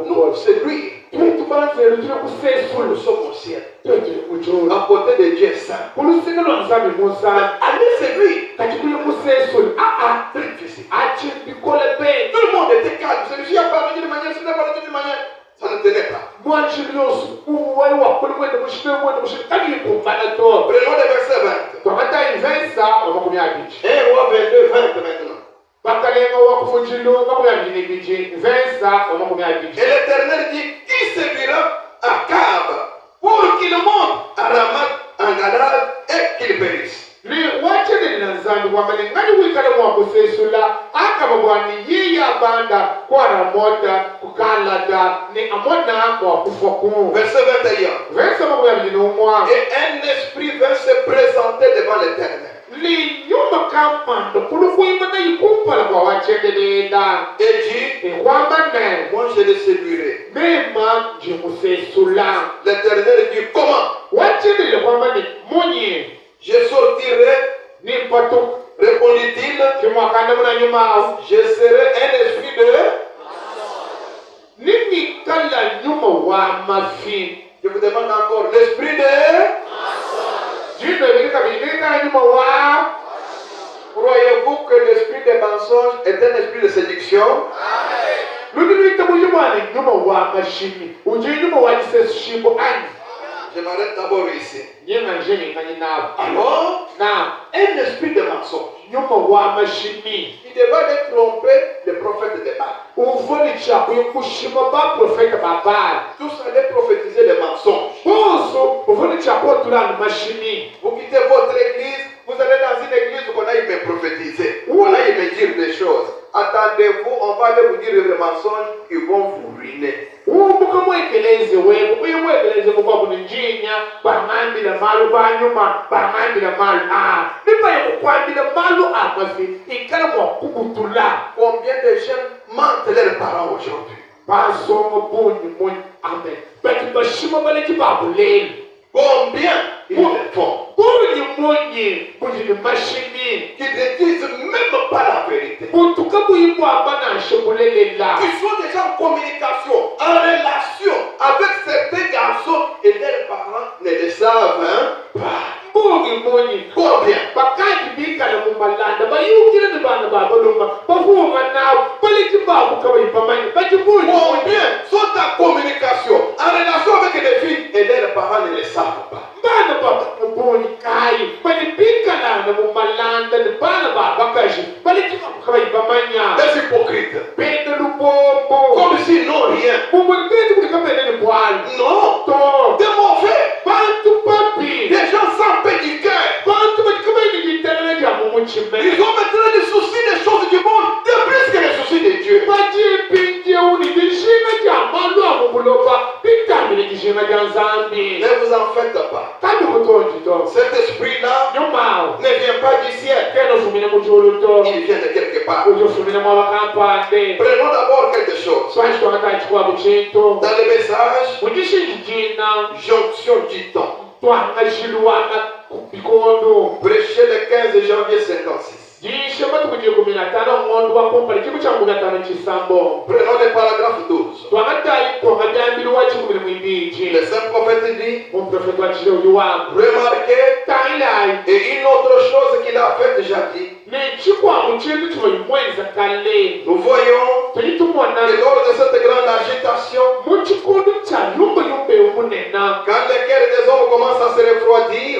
Non, séduire. Nous sommes au ciel. À côté de Dieu saint. Allez séduire. Très difficile. Tout le monde était calme. Celui-ci a parlé d'une manière, celui-ci a parlé d'une manière. Ça ne tenait pas. Prenons le verset 20. 1 Roi 22, 20 maintenant. Et l'Éternel dit, qui séduira Akab pour qu'il monte à Ramat en Galade et qu'il périsse. Verset 21. Et un esprit vint se présenter devant l'Éternel. Et dit, moi je le séduirai. L'Éternel dit, comment? Je sortirai, répondit-il, je serai un esprit de... Je vous demande encore, l'esprit de... Croyez-vous que l'esprit de mensonge est un esprit de séduction? Je m'arrête d'abord ici. Alors, un esprit de mensonge. Il devait aller tromper le prophète de Baal. Tous allaient prophétiser les mensonges. Vous quittez votre église, vous allez dans une église où on aille me prophétiser. On aille me dire des choses. Attendez-vous, on va aller vous dire des mensonges qui vont vous ruiner. Combien de jeunes mentent leurs parents aujourd'hui? Combien ils le font? Qui ne disent même pas la vérité. Ils sont déjà en communication, en relation avec certains garçons et leurs parents ne le savent pas. Combien? Combien sont en communication, en relation avec les filles et leurs parents ne le savent pas? Des hypocrites. Comme s'ils n'ont rien. Non. Des mauvais. Des gens sans paix du cœur. Ils ont maintenant les soucis des choses du monde de plus que les soucis de Dieu. Ne vous en faites pas. Cet esprit-là ne vient pas du ciel. Il vient de quelque part. Prenons d'abord quelque chose. Dans le message, jonction du temps. Prêché le 15 janvier 56. Prenons le paragraphe 12. Le saint prophète dit, remarquez, et une autre chose qu'il a faite jadis, nous voyons que lors de cette grande agitation, quand les cœurs des hommes commencent à se refroidir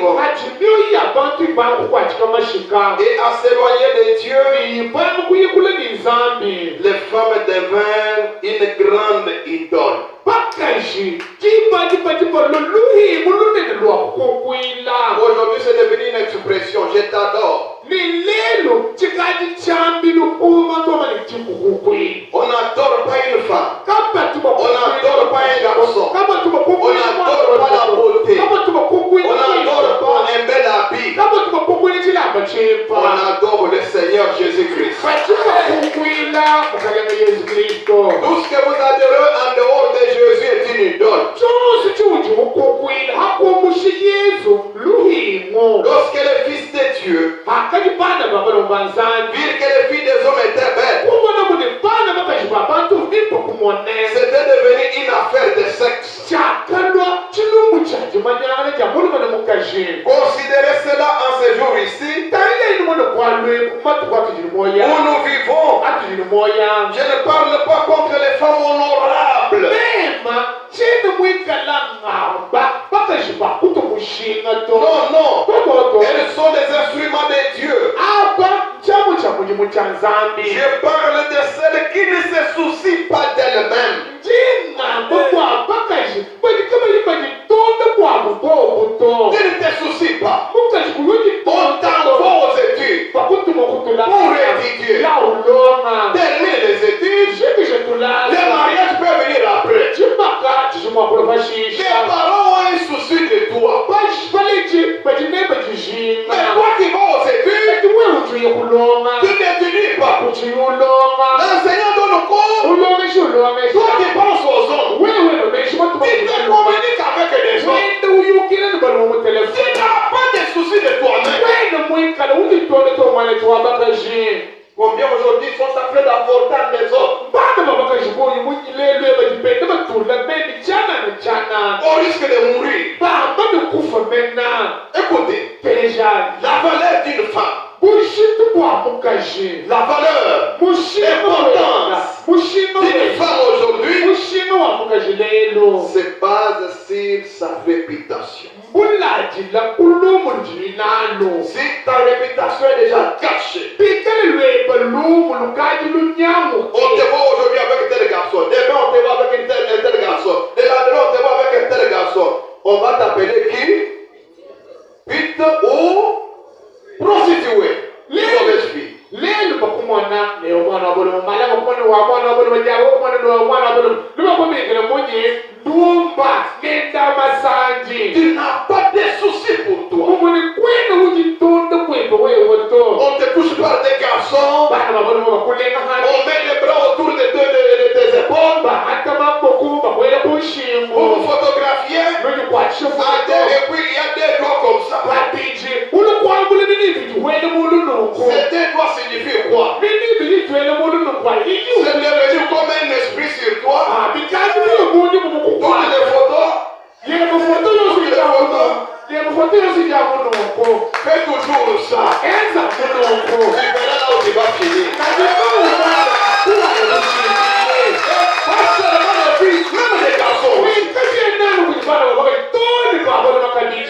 et à s'éloigner de Dieu, les femmes devinrent une grande idole. Aujourd'hui, c'est devenu une expression, je t'adore. On n'adore pas une femme. On n'adore pas un garçon. On n'adore pas la beauté. On n'adore pas un bel habit. On adore le Seigneur Jésus-Christ. Tout ce que vous adorez en dehors de Jésus est une idole. Lorsque les fils de Dieu virent que les filles des hommes étaient belles, c'était devenu une affaire de sexe. Considérez cela en ce jour ici où nous vivons. Je ne parle pas contre les femmes honorables. Non, non. Elles sont des instruments de Dieu. Je parle de celles qui ne se soucient pas d'elles-mêmes. Qui ne te soucient pas. On t'envoie aux études pour étudier. Termine les études. Le mariage peut venir après. Les parents ont un souci de toi. Mais toi qui vas aux études, tu n'étudies pas. L'enseignant donne cours. Toi qui penses aux hommes, tu te communiques avec des hommes. Tu n'as pas de soucis de toi-même. Combien aujourd'hui sont en train d'avorter les autres au risque de mourir? Écoutez, la valeur d'une femme, la valeur, l'importance d'une femme aujourd'hui se base sur sa réputation. Si ta réputation est déjà gâchée, on te voit aujourd'hui avec tel garçon, demain on te voit avec un tel garçon, le lendemain on te voit avec un tel garçon, on va t'appeler qui? Pute ou prostituée, une mauvaise fille. Tu n'as pas de soucis pour toi. On te touche par des garçons, on met les bras autour de tes épaules, pour vous photographier, et puis il y a des doigts comme ça. Ces deux doigts signifient quoi? C'est devenu comme un esprit sur toi. Toutes les photos, fais toujours ça. Tu verras là où tu vas finir. Pas seulement les filles, même les garçons.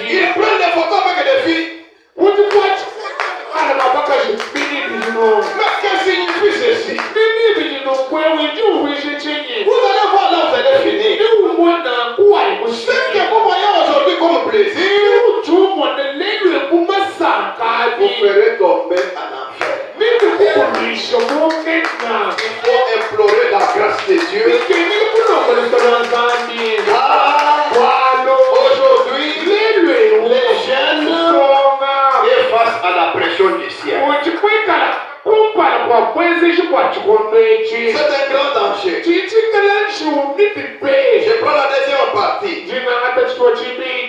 Ils prennent des photos avec des filles. Mais qu'est-ce que signifie ceci? Vous allez voir là où vous allez finir. Ce que vous voyez aujourd'hui comme plaisir, vous ferez tomber en enfer. Il faut implorer la grâce de Dieu. Aujourd'hui, les jeunes est face à la pression du ciel. C'est un grand danger. Je prends la deuxième partie.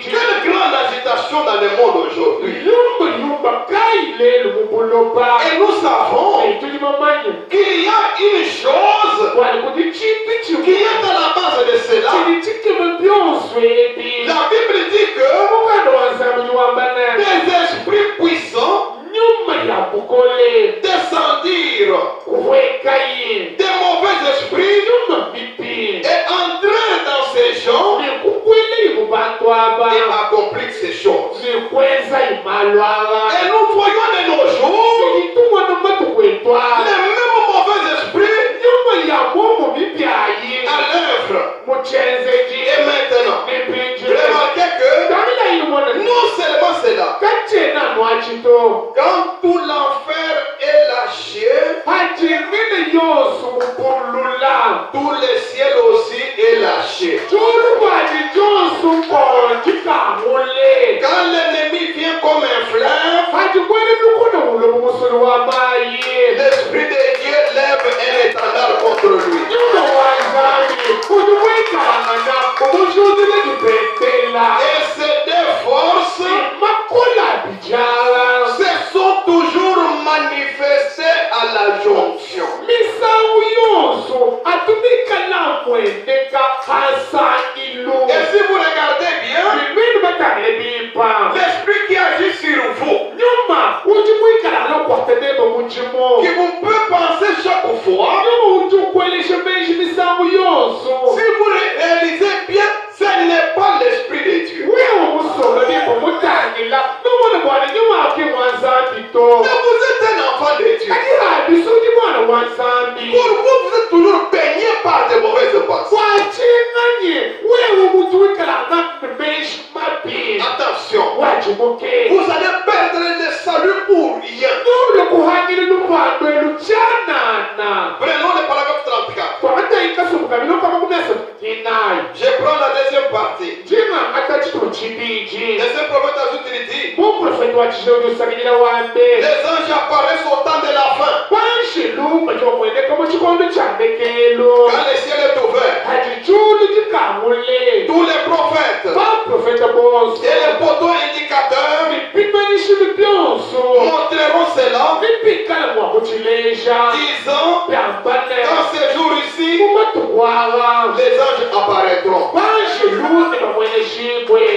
Quelle grande agitation dans le monde aujourd'hui. Et nous savons qu'il y a une chose qui est à la base de cela. La Bible dit que des esprits puissants descendirent, des mauvais esprits et entrèrent dans ces gens et accomplirent ces choses. Et nous voyons de nos jours les mêmes mauvais esprits à l'œuvre. Et maintenant, remarquez que non seulement cela, quand tout l'enfer est lâché, tout le ciel aussi est lâché. Quand l'ennemi vient comme un fleuve, l'Esprit de Dieu lève un étendard contre lui. Et ces deux forces se sont toujours manifestées à la jonction. Et si vous regardez bien, l'esprit qui agit sur vous, qui vous peut penser chaque fois, si vous réalisez bien, ce n'est pas l'Esprit de Dieu. Mais vous êtes un enfant de Dieu. Pourquoi vous êtes toujours baigné par de mauvaises pensées? Attention, vous allez perdre le salut pour rien. Prenons le paragraphe 34. Je prends la deuxième partie. Deuxième prophète ajoute, il dit, les anges apparaissent au temps de la fin. Quand le ciel est ouvert, tous les prophètes et les poteaux indicateurs montreront cela, disant, dans ces jours ici, les anges apparaîtront.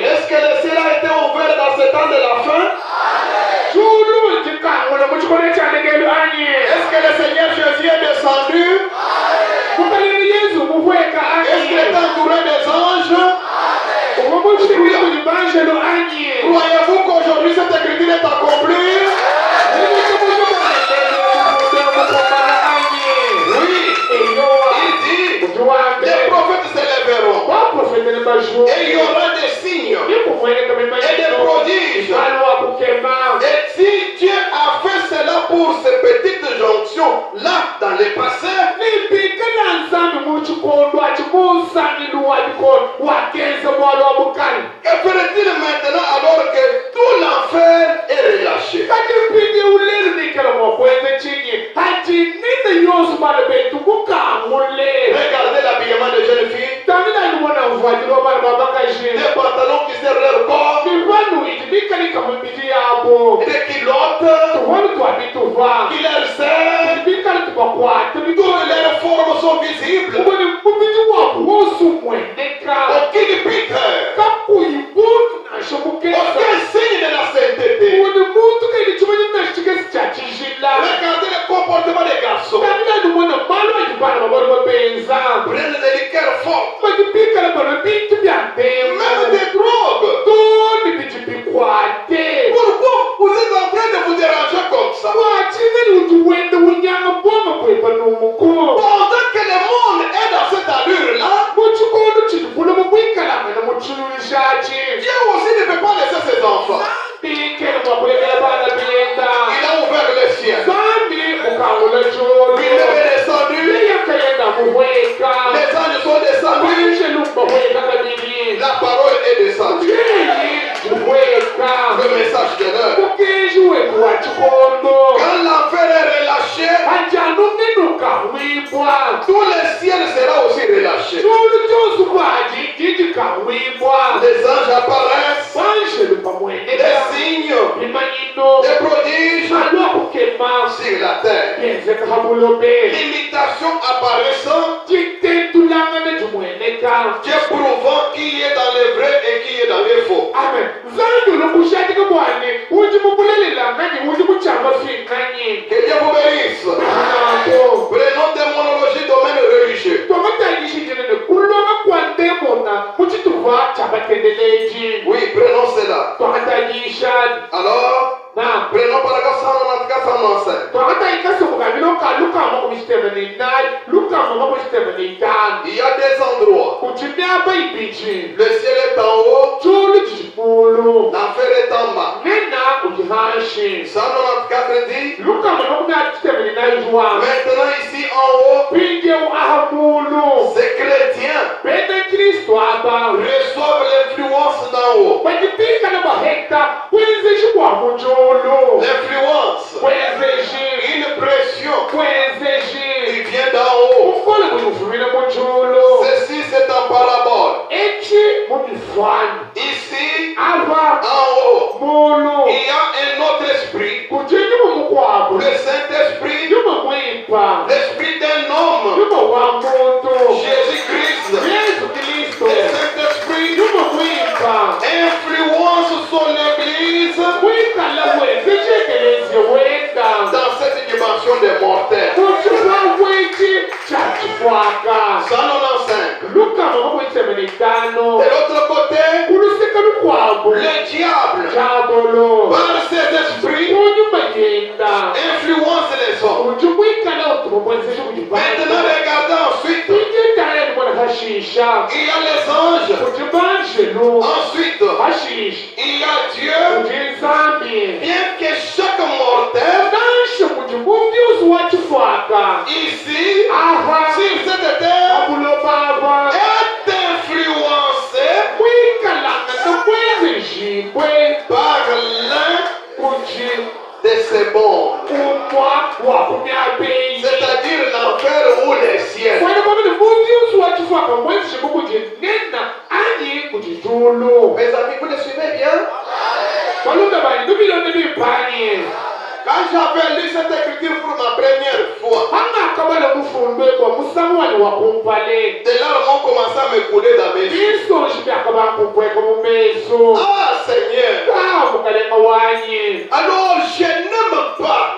Est-ce que le ciel a été ouvert dans ce temps de la fin? Est-ce que le Seigneur Jésus est descendu? Est-ce qu'il est entouré des anges? Croyez-vous qu'aujourd'hui cette écriture est accomplie? Oui. Il dit, les prophètes s'élèveront. Et il y aura des signes et des prodiges. Et si Dieu a fait cela pour ces petites jonctions là dans le passé, que ferait-il maintenant alors que tout l'enfer est relâché? Regardez l'habillement des jeunes filles, des pantalons qui servent leur corps, des culottes qui leur servent, toutes leurs formes sont visibles. Aucun piqueur, aucun signe de la sainteté. Regardez le comportement des garçons. Prennent des liqueurs fortes, même des drogues. Pourquoi vous êtes en train de vous déranger comme ça? Pendant que le monde est dans cette allure-là, Dieu aussi ne peut pas laisser ses enfants. Il a ouvert le ciel. Il est descendu. Les anges sont descendus. La parole est descendue. Le message de l'heure. Quand l'enfer est relâché, tout le ciel sera aussi relâché. Les anges apparaissent, des signes, des prodiges, sur la terre. L'imitation apparaissant, Dieu prouvant qui est dans le vrai et qui est dans le faux. Amen. Que Dieu vous bénisse. Prenons des monologies domaine religieux. Oui, prenons cela. Alors, prenons paragraphe 194-195. Il y a des endroits. Le ciel est en haut, l'enfer est en bas. 194 dit, maintenant ici en haut, ces chrétiens reçoivent l'influence d'en haut. L'influence, une pression, il vient d'en haut. Ceci c'est en parabole. Ici, en haut, il y a un autre esprit, le Saint-Esprit, l'esprit d'un homme, Jésus-Christ, le Saint-Esprit, influence sur l'Église dans cette dimension des mortels. 195. De l'autre côté, le diable, par ses esprits, influence les hommes. Maintenant, regardez ensuite, il y a les anges. Ensuite, il y a Dieu. Bien que chaque mortel, ici, sur cette terre, est influencé par l'un de ses bons, c'est-à-dire l'enfer ou le ciel. Mes amis, vous le suivez bien? Quand j'avais lu cette écriture pour ma première fois, des larmes ont commencé à me couler dans mes yeux. Ah Seigneur! Alors je n'aime pas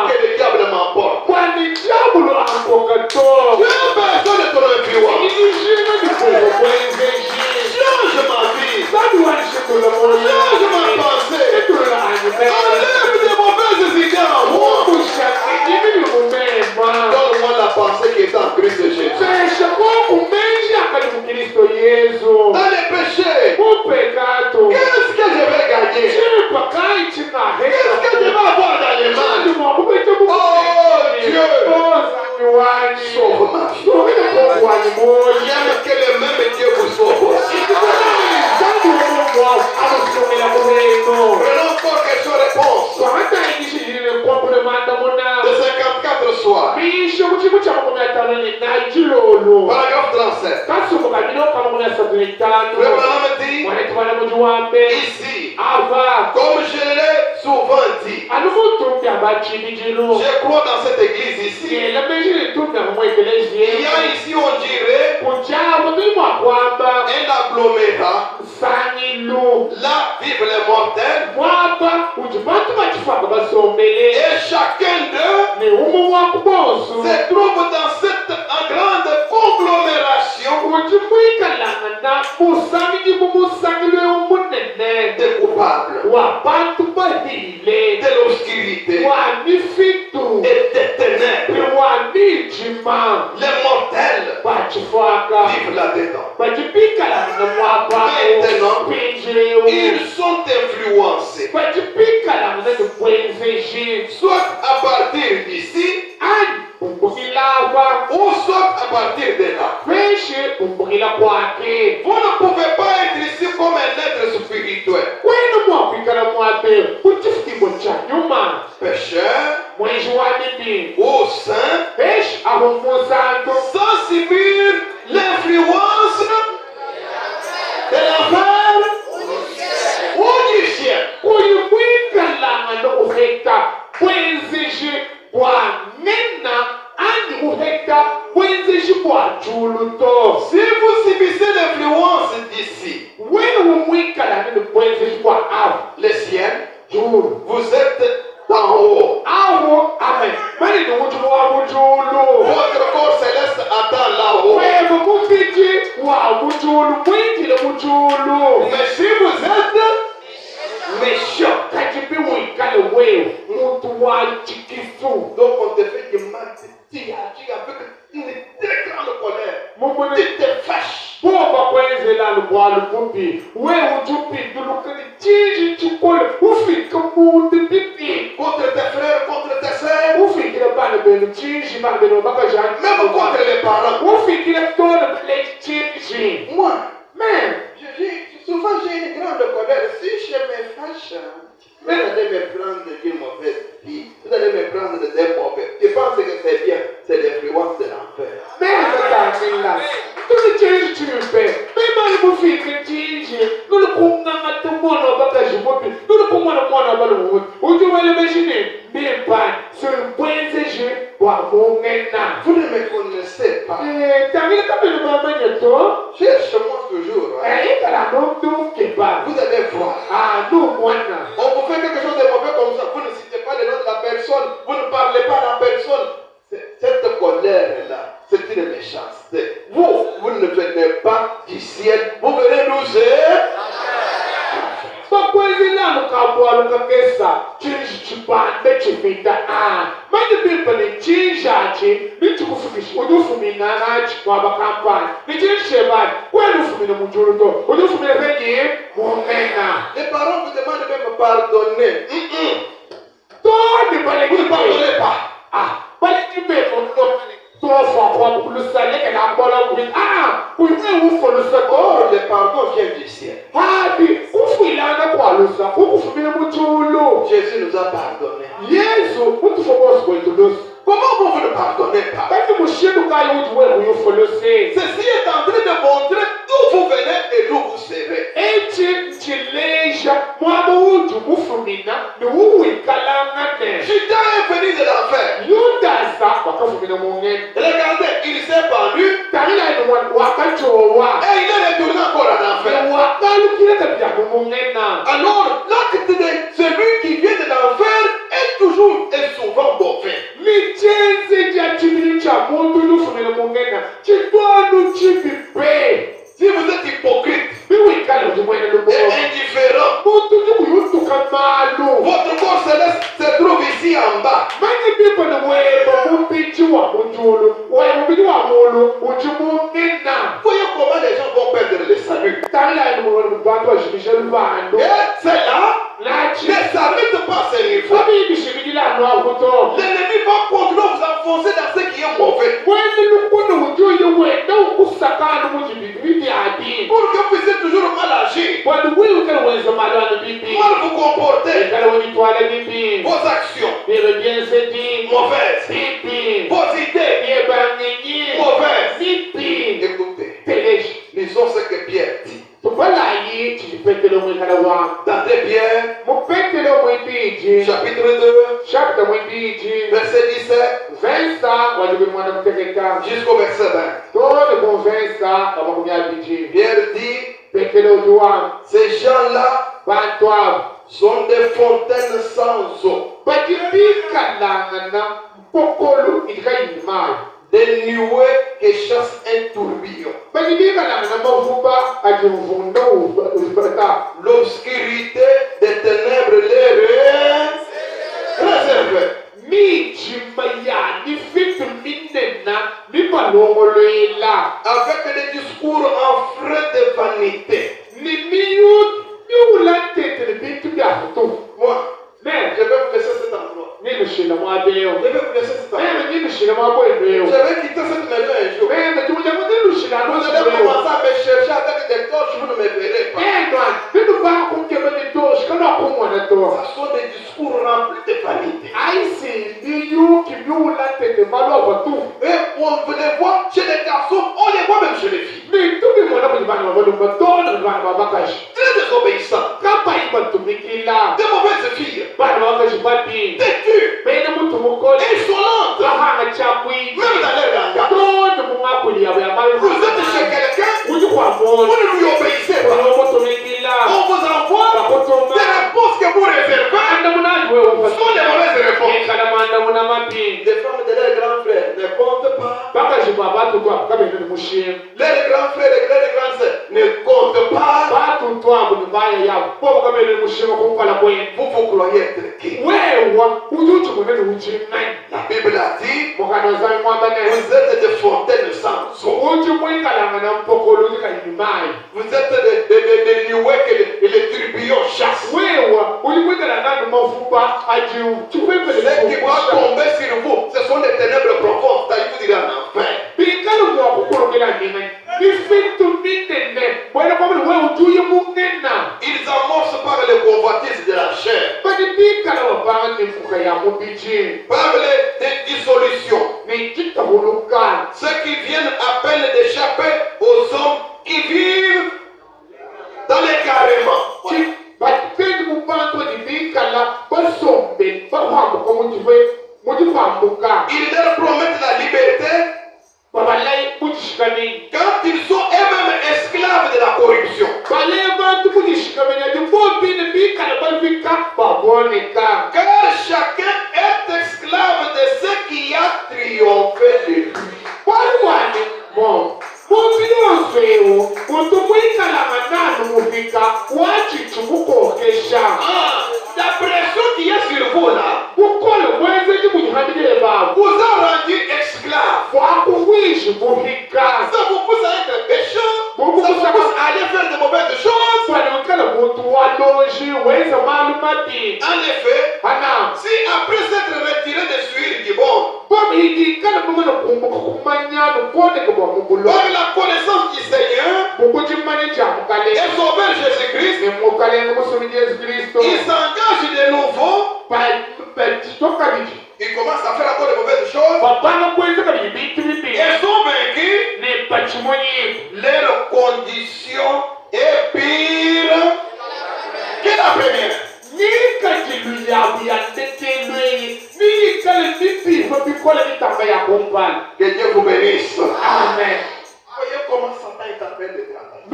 que le diable m'emporte. J'ai besoin de ton influence. Change ma vie. Change ma pensée. Enlève des mauvaises idées en moi. Donne-moi la pensée qui est en Christ Jésus. Dans les péchés, qu'est-ce que je vais gagner? Qu'est-ce que je vais avoir dans les mains? Oh Dieu, sauve ma vie. J'aime que le même Dieu vous sauve aussi. Prenons encore question réponse. De 54 soirs. Paragraphe 37. Le bonhomme dit, ici, comme je l'ai souvent dit, je crois dans cette église ici, il y a ici, on dirait, un agglomérat. Là vivent les mortels. Et chacun d'eux se trouve dans cette grande conglomération de coupables, de l'obscurité et des ténèbres. Les mortels vivent là-dedans. Maintenant, ils sont influencés soit à partir d'ici ou soit à partir de là. Vous ne pouvez pas être ici comme un être spirituel, pécheur ou saint, sans subir l'influence de l'enfer ou du ciel. j'ai une grande colère. Si je me fâche, vous allez me prendre d'une mauvaise vie. Vous allez me prendre des mauvais. Je pense que c'est bien. C'est l'influence de l'enfer. Vous ne me connaissez pas. Cherche-moi toujours. Vous allez voir. On vous fait quelque chose de mauvais comme ça. Vous ne citez pas le nom de la personne. Vous ne parlez pas à la personne. Cette colère-là, c'est une méchanceté. Vous ne venez pas du ciel. Vous venez nous aider. Les parents vous demandent de me pardonner. Vous ne pardonnez pas. Oh, le pardon vient du ciel. Jésus nous a pardonné. Comment vous ne pardonnez pas? Ceci est en train de montrer d'où vous venez et d'où vous serez. Judas est venu de l'enfer. Regardez, il s'est pendu et il est retourné encore en enfer. Alors, l'acte de celui qui vient de l'enfer est toujours et souvent mauvais. Si vous êtes hypocrite et indifférent, votre corps céleste se trouve ici en bas. Voyez comment les gens vont perdre le salut. Et c'est là, ne s'arrête pas à ce niveau. L'ennemi va continuer à vous enfoncer dans ce qui est mauvais. Pour que vous puissiez toujours mal agir, mal vous comporter, vos actions mauvaises, vos idées mauvaises. Écoutez, lisons ce que Pierre dit. Dans 2 Pierre, chapitre 2, verset 17, jusqu'au verset 20. Pierre dit, ces gens-là sont des fontaines sans eau, des nuées qui chassent un tourbillon. L'obscurité des ténèbres les réservée. Avec des discours en frais de vanité. Moi, je vais vous laisser cet endroit. Je vais vous laisser cet endroit. Je vais quitter cette maison un jour. Vous allez commencer à me chercher avec des torches, vous ne me verrez pas. Ce sont des discours remplis de vanité. Et on les voit chez les garçons, on les voit même chez les filles. Très désobéissants. Des mauvaises filles. Têtues. Insolentes. Même dans les langage. Vous êtes chez quelqu'un, vous ne lui obéissez pas. On vous envoie des réponses que vous réservez. Ce sont des mauvaises réponses. Les femmes de leurs grands frères ne comptent pas. Les grands frères et les grandes sœurs ne comptent pas. Vous croyez être qui? La Bible a dit, vous êtes des fontaines sans eau. Vous êtes des nuées que les tourbillons chassent. Ce qui va tomber sur vous, ce sont des ténèbres profondes. Ça vous dira en enfer. parle de dissolution. Ceux qui viennent à peine d'échapper aux hommes qui vivent dans les carréments. Ils leur promettent la liberté quand ils sont eux-mêmes esclaves de la corruption. Car chacun est esclave de ce qui a triomphé de lui. La pression qui est sur vous là vous a rendu esclave. Ça vous pousse à être méchant. Ça vous pousse à aller faire de mauvaises choses. En effet, si après s'être retiré de suivre du bon, par la connaissance du Seigneur et Sauveur Jésus-Christ, il s'engage de nouveau. Il commence à faire encore de mauvaises choses. Ils sont vaincus. Leur condition est pire que la première. Que Dieu vous bénisse. Amen. Voyez comment Satan est en train de travailler.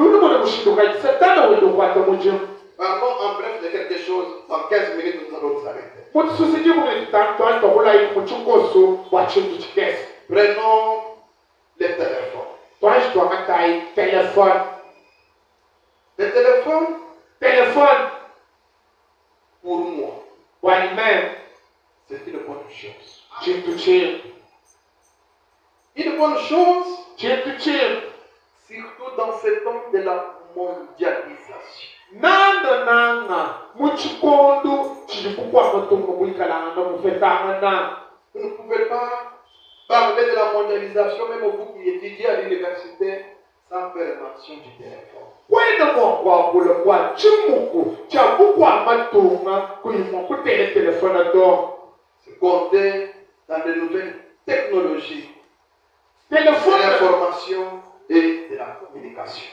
Parlons en bref de quelque chose. Dans 15 minutes, nous allons nous arrêter. Prenons les téléphones. Les téléphones, pour moi, c'est une bonne chose. Une bonne chose, surtout dans ce temps de la mondialisation. Vous ne pouvez pas parler de la mondialisation, même vous qui étudiez à l'université, sans faire mention du téléphone. C'est compter dans de nouvelles technologies de l'information et de la communication.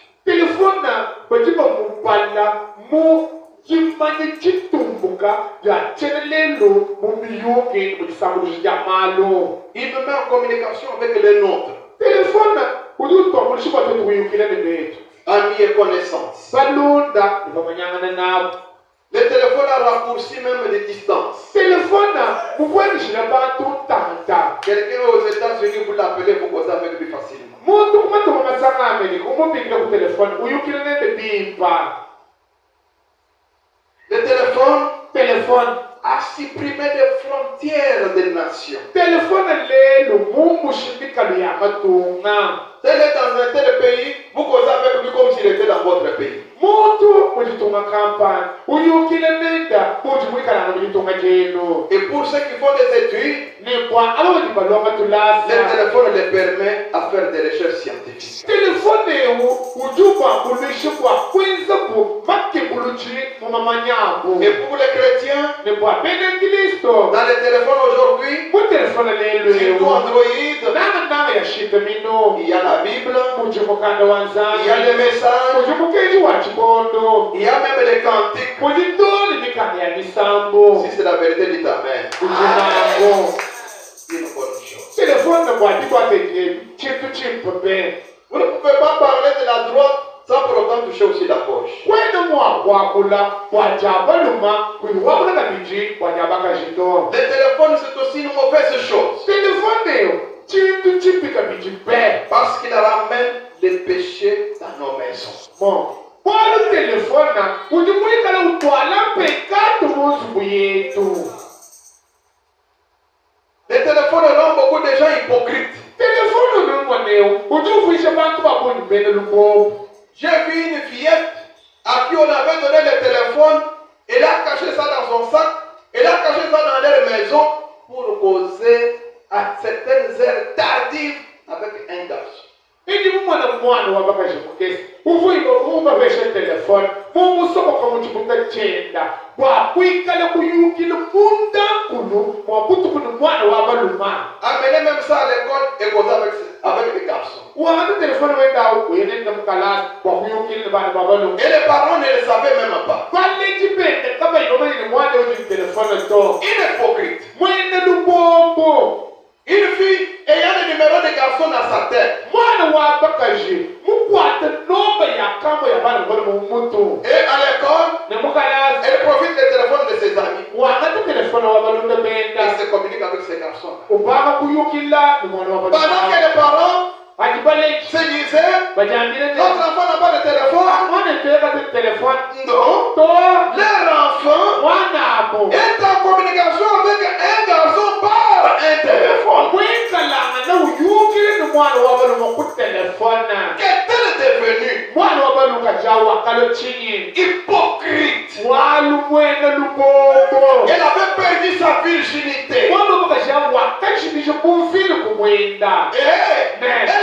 Il me met en communication avec les nôtres. Amis et connaissances. Le téléphone a raccourci même les distances. Quelqu'un aux États-Unis, vous l'appelez, vous causez avec lui facilement. Le téléphone a supprimé les frontières des nations. Tel est dans un tel pays, vous causez avec lui comme s'il était dans votre pays. Et pour ceux qui font des études, le téléphone les permet à faire des recherches scientifiques. Et pour les chrétiens, dans les téléphones aujourd'hui, surtout Android, il y a la Bible, il y a les messages, il y a même les cantiques. Si c'est la vérité, dites Amen. C'est une bonne chose. Vous ne pouvez pas parler de la droite sans pour autant toucher aussi la gauche. Le téléphone, c'est aussi une mauvaise chose. Parce qu'il ramène les péchés dans nos maisons. Le téléphone rend beaucoup de gens hypocrites. J'ai vu une fillette à qui on avait donné le téléphone, elle a caché ça dans son sac, elle a caché ça dans leur maison pour causer à certaines heures tardives avec un garçon. uvuga veshe telefone musoboka mu kibuga cyenda wakwikala kuyukila munda kuno mwabutu kuno mwana wabaluma. Amenez même ça à l'école et causer avec les garçons. Wahandi telefone wenda ukuyene ndamkala wakuyukila bana babaluma. Et les parents ne le savaient même pas. Kwale jipende kama inobali mwana uji telefone to. Hypocrite. Mwene lubombo. Une fille ayant le numéro de garçon dans sa tête. Mwana wabakaji mukwata nomba yakamo ya bana bana mumutu. Et à l'école, elle profite des téléphones de ses amis. Elle se communique avec ses garçons. Pendant que les parents se disaient, notre enfant n'a pas de téléphone. Non. Leur enfant est en communication avec un garçon par un téléphone. Qu'est-elle devenue? Hypocrite. Elle avait perdu sa virginité. Elle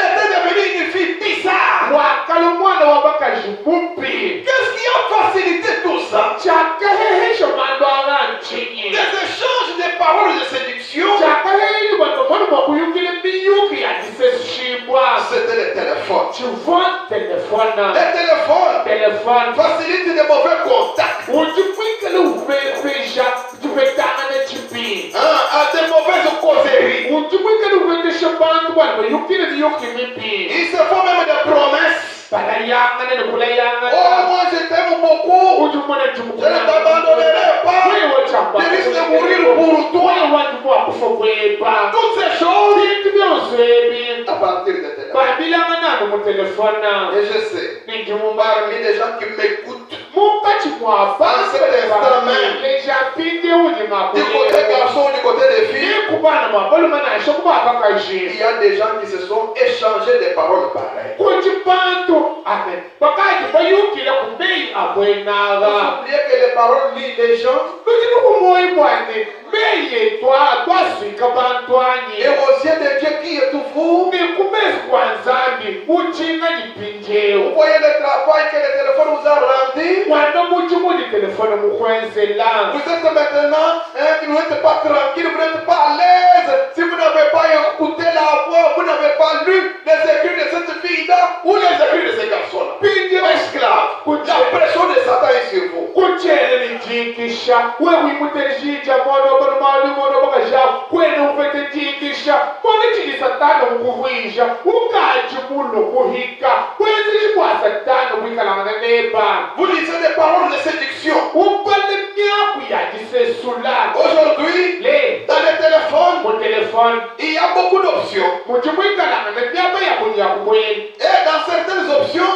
était devenue une fille bizarre. Qu'est-ce qui a facilité tout ça? Des échanges de paroles de séduction. C'était le téléphone. Le téléphone facilite de mauvais contacts. À de mauvaises causeries. Ils se font même des promesses. Oh, moi je t'aime beaucoup. Je ne t'abandonnerai pas. Je risque de mourir pour toi. Toutes ces choses à partir de téléphone. Et je sais, parmi les gens qui m'écoutent, en cet instant même, du côté garçon, du côté des filles, il y a des gens qui se sont échangés des paroles pareilles. Vous oubliez que les paroles lient les gens. Et aux yeux de Dieu qui est tout fou, vous voyez le travail que le téléphone vous a rendu. Vous êtes maintenant, vous n'êtes pas tranquille, vous n'êtes pas à l'aise. Si vous n'avez pas écouté la voix, vous n'avez pas lu les écrits de cette fille-là ou les écrits de ces garçons-là. Esclave, la pression de Satan est sur vous. Vous lisez des paroles de séduction. Aujourd'hui, dans le téléphone, il y a beaucoup d'options. Et dans certaines options,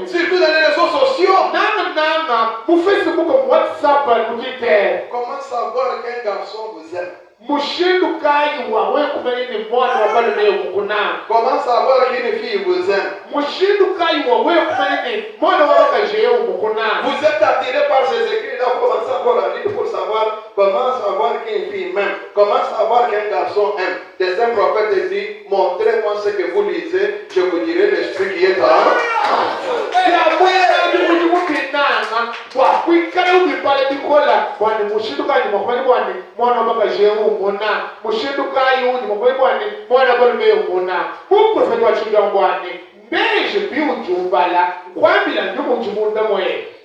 surtout dans les réseaux sociaux, comment savoir qu'un garçon vous aime? Comment savoir qu'une fille vous aime? Vous êtes attiré par ces écrits-là, commencez encore à lire pour savoir comment savoir qu'une fille m'aime, comment savoir qu'un garçon aime. Les saints prophètes disent, montrez-moi ce que vous lisez, je vous dirai l'esprit qui est en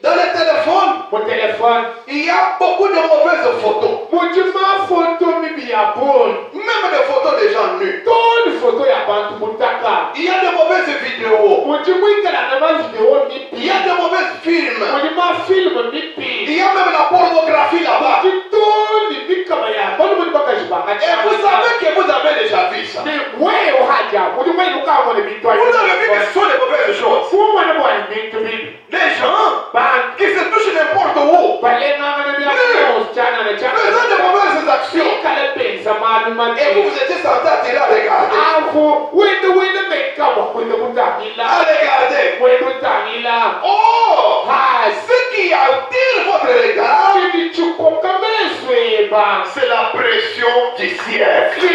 dans le téléphone, il y a beaucoup de mauvaises photos. Même des photos de gens nus. Il y a de mauvaises vidéos. Il y a de mauvais films. Il y a même la pornographie là-bas. Et vous savez que vous avez déjà vu ça. Vous avez vu que ce sont des mauvaises choses. Les gens qui se touchent n'importe où, faisant de mauvaises actions, et vous vous étiez senti attiré à regarder. À regarder. Oh, ce qui attire votre regard, c'est la pression du siècle. Et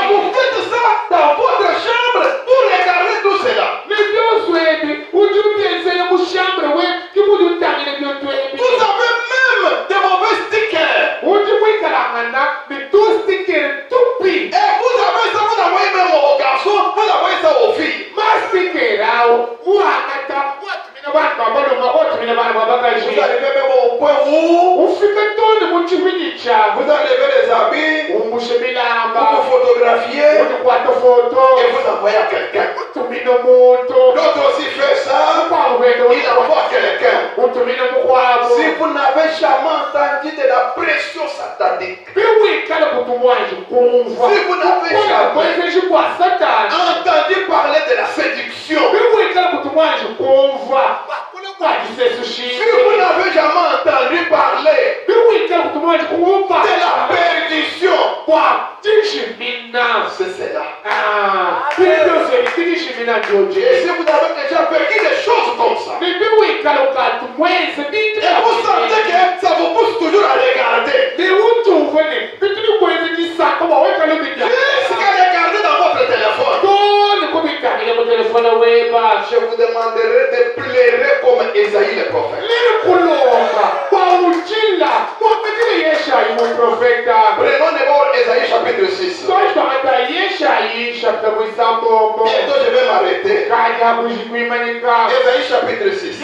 vous faites ça dans votre chambre. Vous arrivez même au point où vous enlevez les habits, vous vous photographiez et vous envoyez à quelqu'un. L'autre aussi fait ça, il envoie quelqu'un. Si vous n'avez jamais entendu de la pression satanique, si vous n'avez jamais entendu parler de la séduction, si vous n'avez jamais entendu parler de la perdition, c'est cela. Et si vous avez déjà perdu des choses comme ça, et vous sentez que ça vous pousse toujours à regarder, jusqu'à regarder dans votre téléphone, je vous demanderai de pleurer comme Esaïe le prophète. Prenons d'abord Esaïe chapitre 6. Bientôt je vais m'arrêter. Esaïe chapitre 6.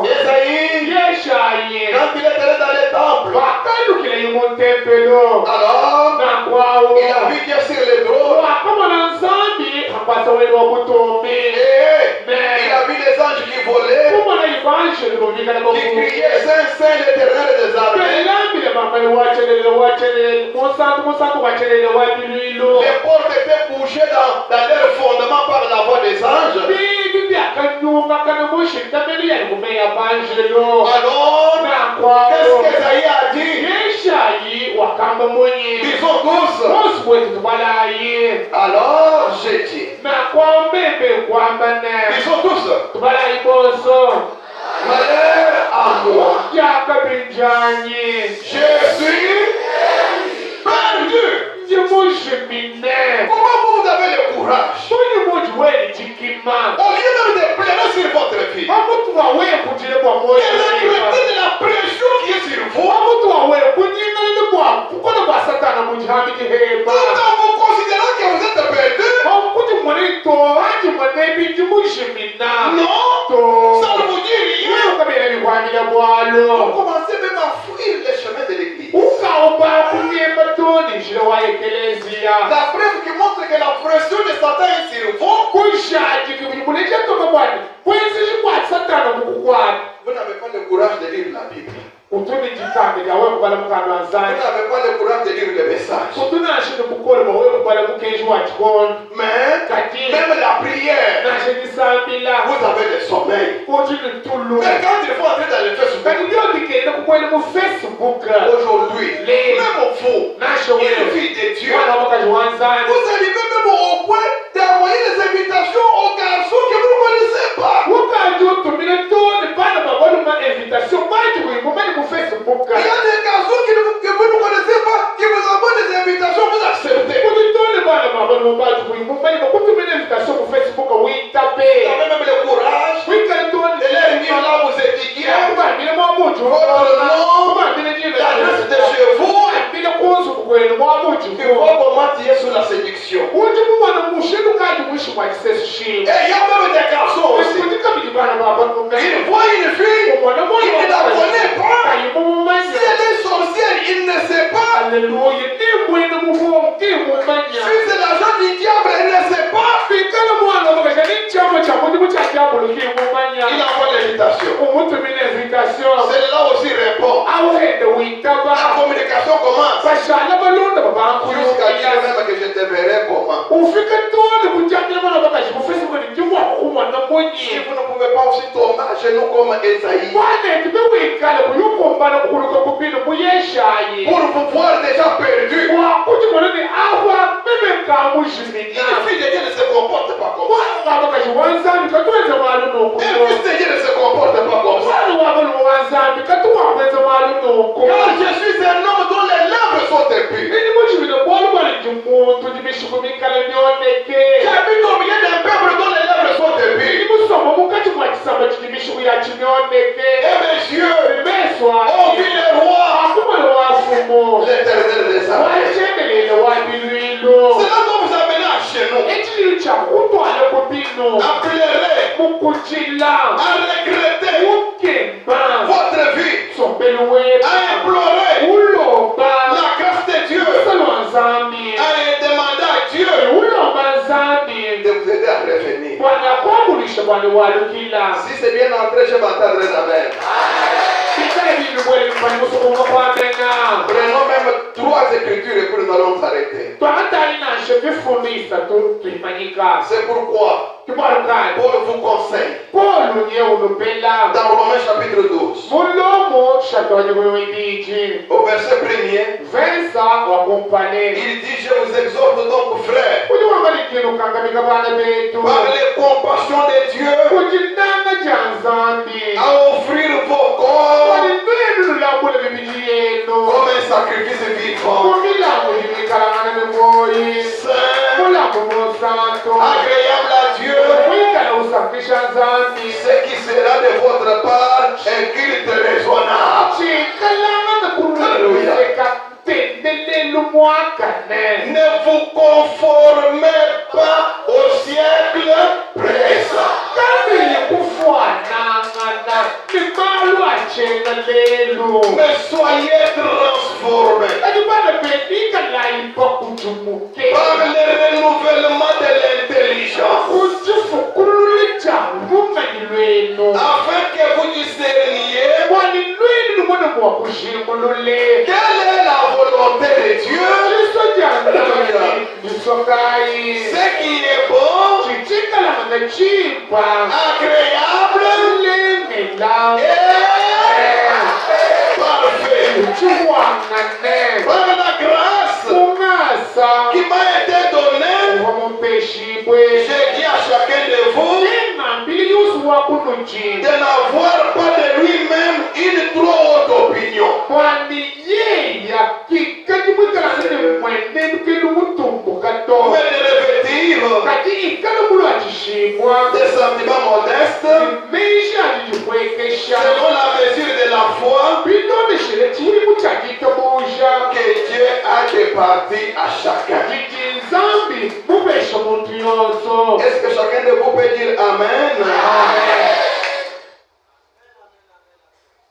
Esaïe, quand il est allé dans le temple, alors il a vu Dieu sur le trône. Et il a vu les anges qui volaient, qui criaient Saint, Saint, l'Éternel des armées. Les portes étaient bougées dans leur fondement par la voix des anges. Alors, qu'est-ce qu'Esaïe a dit? Disons tous. Alors, j'ai dit. Disons tous. Malheur à moi. Je suis perdu. Comment vous avez le courage? Au lieu même de pleurer sur votre vie, de regretter de la pression qui est sur vous, tout en vous considérant que vous êtes perdu. Non, ça ne vous dit rien. Vous commencez même à fuir les chemins de l'église. La preuve qui montre que la pression de Satan est sur vous. Vous n'avez pas le courage de lire la Bible. Vous n'avez pas le courage de lire le message. Mais même la prière, vous avez le sommeil. Mais quand il faut entrer dans le Facebook, aujourd'hui, même vous, une fille de Dieu, vous arrivez même au point d'envoyer des invitations aux garçons que vous ne connaissez pas. Il y a des garçons que vous ne connaissez pas, qui vous envoient des invitations, vous acceptez. Vous avez même le courage de leur dire là vous étudiez, votre nom, l'adresse de chez vous, et voir comment tu es sous la séduction. Et il y a même des garçons aussi. Ils voient une fille, ils ne la connaissent pas. Si elle est sorcière, il ne sait pas. Si c'est l'agent du diable, il ne sait pas. Il envoie l'invitation. Celle-là aussi répond. La communication commence. Jusqu'à dire même que je te verrai comment. Si vous ne pouvez pas aussi tomber à genoux comme Esaïe, pour vous voir déjà perdu, une fille de Dieu ne se comporte pas comme ça. Un fils de Dieu ne se comporte pas comme ça. Car je suis un homme dont les lèvres sont impies. J'habite au milieu d'un peuple dont les lèvres sont impies. Et mes yeux ont vu les rois, l'Éternel des armées. C'est là qu'on vous amène à chez nous. Appelez à regretter votre vie, à implorer la grâce de Dieu, à demander à Dieu de vous aider à revenir. Si c'est bien entré, je m'attendrai d'amen. Prenons même 3 écritures et puis nous allons nous arrêter. C'est pourquoi Paul vous conseille dans Romains chapitre 12 au verset 1er, il dit: je vous exhorte donc, frères, par les compassions de Dieu, à offrir vos corps comme un sacrifice vivant, saint, agréable à Dieu, ce qui sera de votre part un culte raisonnable. Alléluia. Ne vous conformez pas au siècle présent, mais soyez transformés par le renouvellement de l'intelligence, afin que vous discerniez quelle est la volonté de Dieu, ce qui est bon, agréable et parfait. Par la grâce qui m'a été donnée, j'ai dit à chacun de vous de n'avoir pas de lui-même une trop haute opinion, mais de revêtir des sentiments modestes selon la mesure de la foi que Dieu a départie à chacun. Est-ce que chacun de vous peut dire Amen?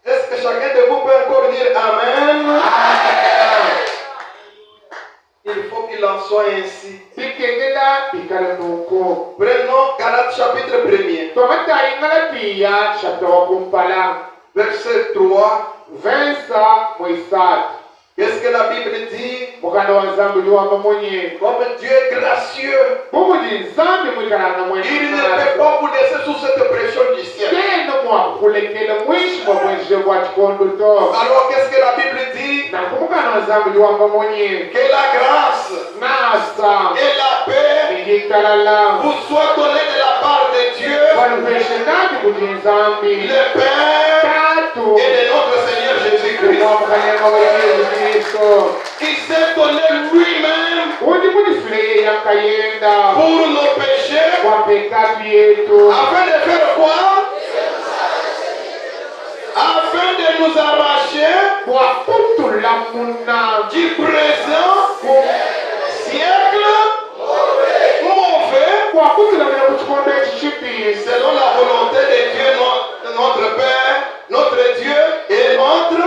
Est-ce que chacun de vous peut encore dire Amen? Il faut qu'il en soit ainsi. Prenons Galates chapitre 1er, verset 3. Qu'est-ce que la Bible dit? Comme Dieu est gracieux, il ne peut pas vous laisser sous cette pression du ciel. Alors qu'est-ce que la Bible dit? Que la grâce et la paix vous soient données de la part de Dieu, le Père et de notre Seigneur Jésus-Christ, qui s'est donné lui-même pour nos péchés, afin de faire quoi? Afin de nous arracher du présent siècle mauvais, selon la volonté de Dieu, notre Père, notre Dieu et notre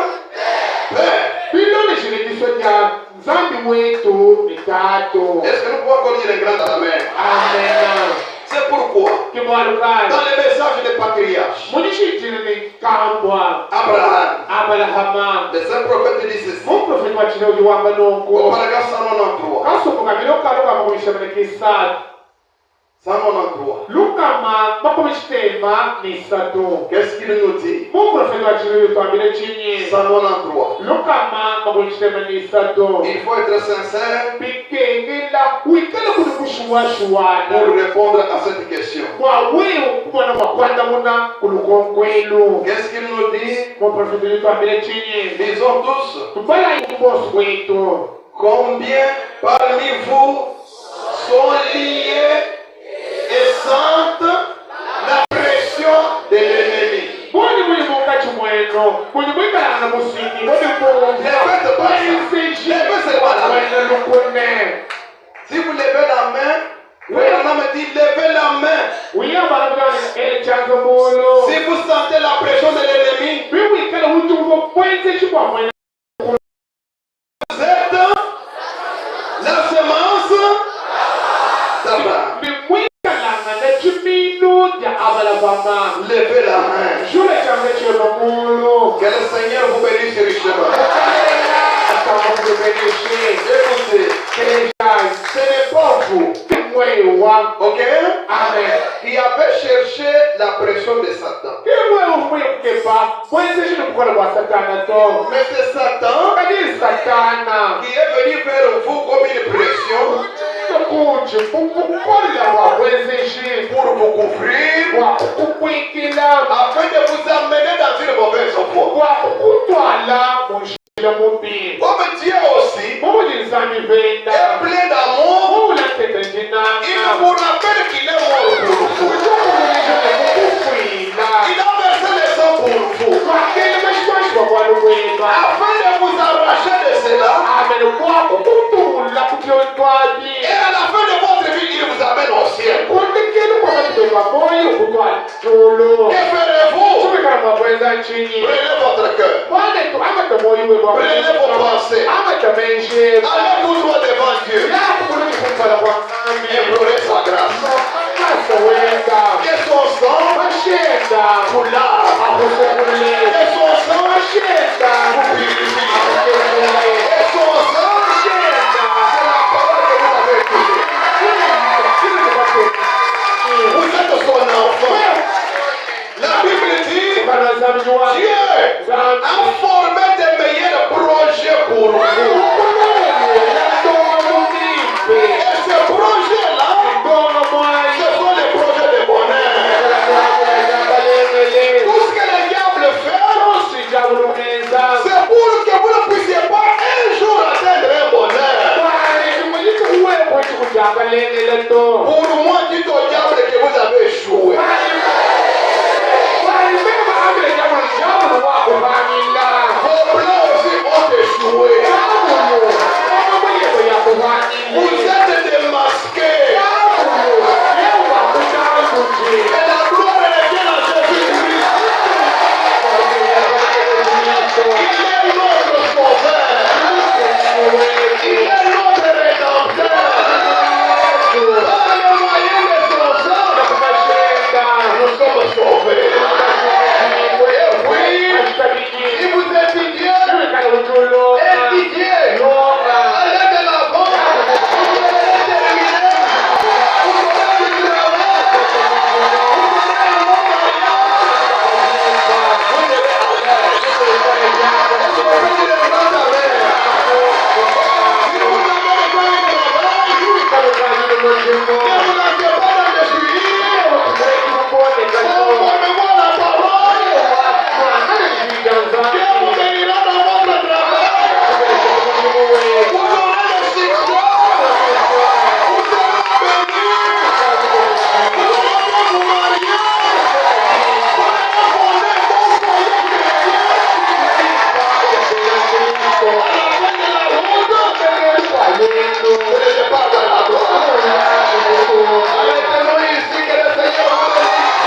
Père. Est-ce que nous pouvons encore dire un grand Amen? Amen. C'est pourquoi, dans le message des patriarches, Abraham, le saint prophète dit ceci, au paragraphe 193. 193. Qu'est-ce qu'il nous dit? 193. Il faut être sincère pour répondre à cette question. Qu'est-ce qu'il nous dit? Disons tous. Combien parmi vous sont liés et sentent la pression de l'ennemi? Si vous levez la main, le Président me dit levez la main. Si vous sentez la pression de l'ennemi, vous êtes la semence d'Abraham. Levez la main. Que le Seigneur vous bénisse richement. Écoutez, ce n'est pas vous, ok? Amen. Qui avait cherché la pression de Satan. Mais c'est Satan qui est venu vers vous comme une pression pour vous couvrir, afin de vous amener dans une mauvaise voie. Comme Dieu aussi est plein d'amour, il vous rappelle qu'il est mort pour vous. Il a versé le sang pour vous. Afin de vous arracher de cela. Et à la fin de votre vie, il vous amène au ciel. Que ferez-vous? Prenez votre cœur. Prenez vos pensées. Allez tout droit devant Dieu. Implorez sa grâce. Que son sang vous lave. Que son sang vous purifie. Que son sang c'est la parole que vous avez écoutée. Vous êtes son enfant. La Bible dit Dieu a formé des meilleurs projets pour vous. Et ces projets-là, ce sont les projets de bonheur. Tout ce que le diable fait, c'est pour que vous ne puissiez pas un jour atteindre un bonheur. Pour moi, dites au diable que vous avez échoué. Vos plans aussi ont échoué. Vous êtes démasqués. Et la gloire est à Jésus-Christ. Il est notre sauveur. Il est notre rédempteur. Par le moyen de son sang, nous sommes sauvés. Si vous étudiez, étudiez, allez de l'avant, vous allez terminer, vous aurez du travail, vous aurez un bon mariage, vous serez à l'aise. Est-ce que vous faites le grand amen? Si vous n'avez pas un travail, ne vous lancez pas dans le suivi, conformément à la parole. Dieu vous bénira dans votre travail. Vous aurez le succès. Vous serez bénis. Vous aurez vous marier. Vous allez fonder un bon foyer chrétien. À la fin de la route, vous n'êtes pas dans la gloire. Arrêtez-nous ici, que le Seigneur vous bénisse.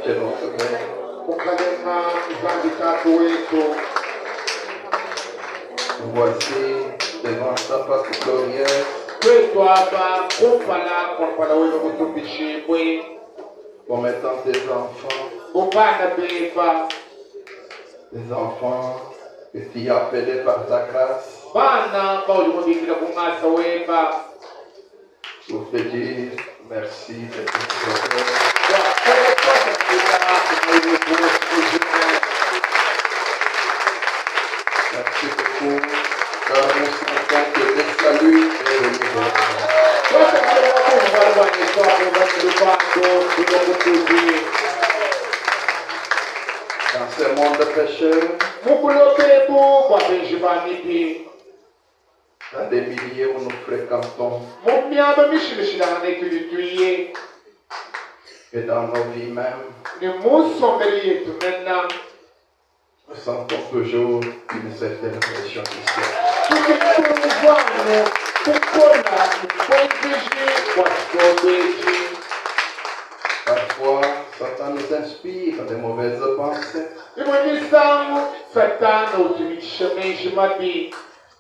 qui est notre Père. Mukalema zandikatu wetu. Nous voici devant ta face glorieuse. Kwetu hapa kumpala kwa wewe kutubishimwe. Comme étant des enfants. Upanda beba. Des enfants que tu as appelés par ta grâce. Bana bawulimubikira kumasa weba. Pour te dire merci de tout cœur. Merci beaucoup, car nous sentons que le salut est venu vers nous. Dans ce monde pécheur, dans des milliers où nous fréquentons, et dans nos vies même, nous sentons toujours une certaine pression du ciel. Parfois, Satan nous inspire des mauvaises pensées,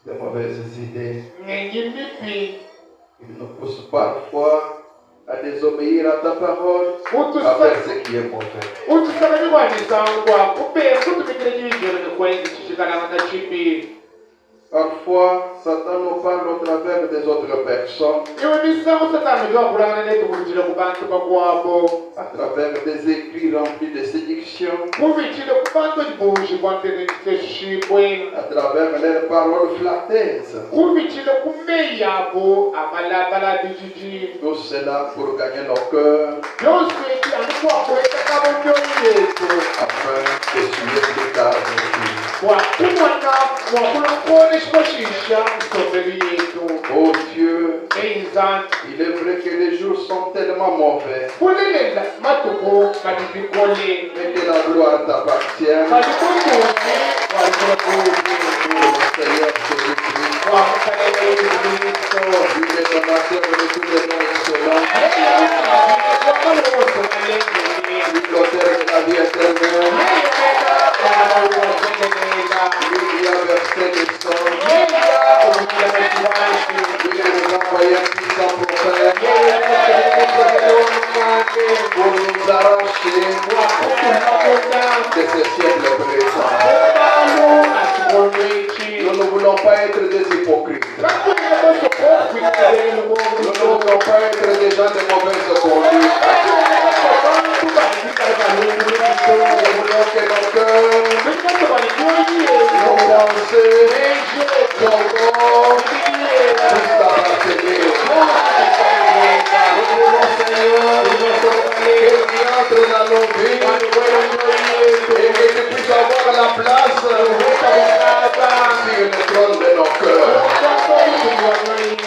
des mauvaises idées. Il nous pousse parfois à désobéir à ta parole, à faire ce qui est mauvais. Parfois, Satan nous parle au travers des autres personnes, à travers des écrits remplis de séduction, à travers leurs paroles flatteuses. Tout cela pour gagner nos cœurs, afin de suivre plus tard nos vies. Oh Dieu, il est vrai que les jours sont tellement mauvais, mais que la gloire t'appartient. Seigneur Jésus-Christ, lui le donateur de tous les dons excellents, lui l'auteur de la vie éternelle, lui qui a versé le sang, lui qui nous a envoyé un puissant prophète pour nous arracher de ce siècle présent. Nous ne voulons pas être des hypocrites. Nous ne voulons pas être des gens de mauvaise conduite. Nous voulons que nos cœurs, nos pensées, nos corps puissent t'appartenir. Nous voulons, Seigneur, que tu entres dans nos vies et que tu puisses avoir la place sur le trône de nos cœurs.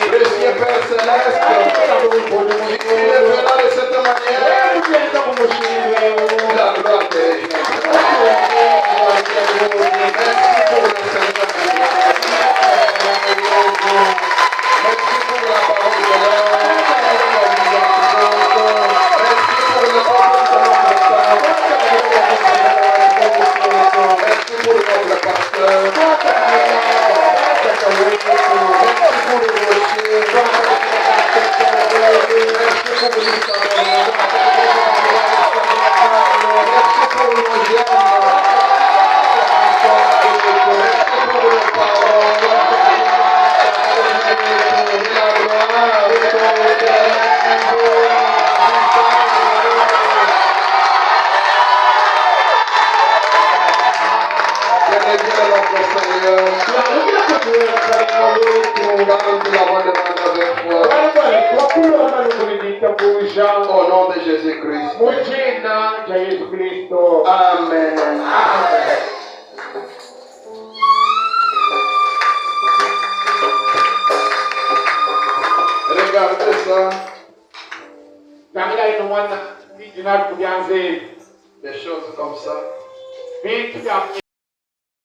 Précieux Père Céleste, si tu le feras de cette manière, la gloire te reviendra. Merci pour le Seigneur. Merci pour la parole de l'homme. Merci pour le peuple de notre temps. Merci pour notre pasteur. Merci pour le rocher. Merci pour l'histoire. Merci pour nos jeunes. Merci pour nos paroles. Au nom de Jésus-Christ. Amen. Amen. Regardez ça. Des choses comme ça.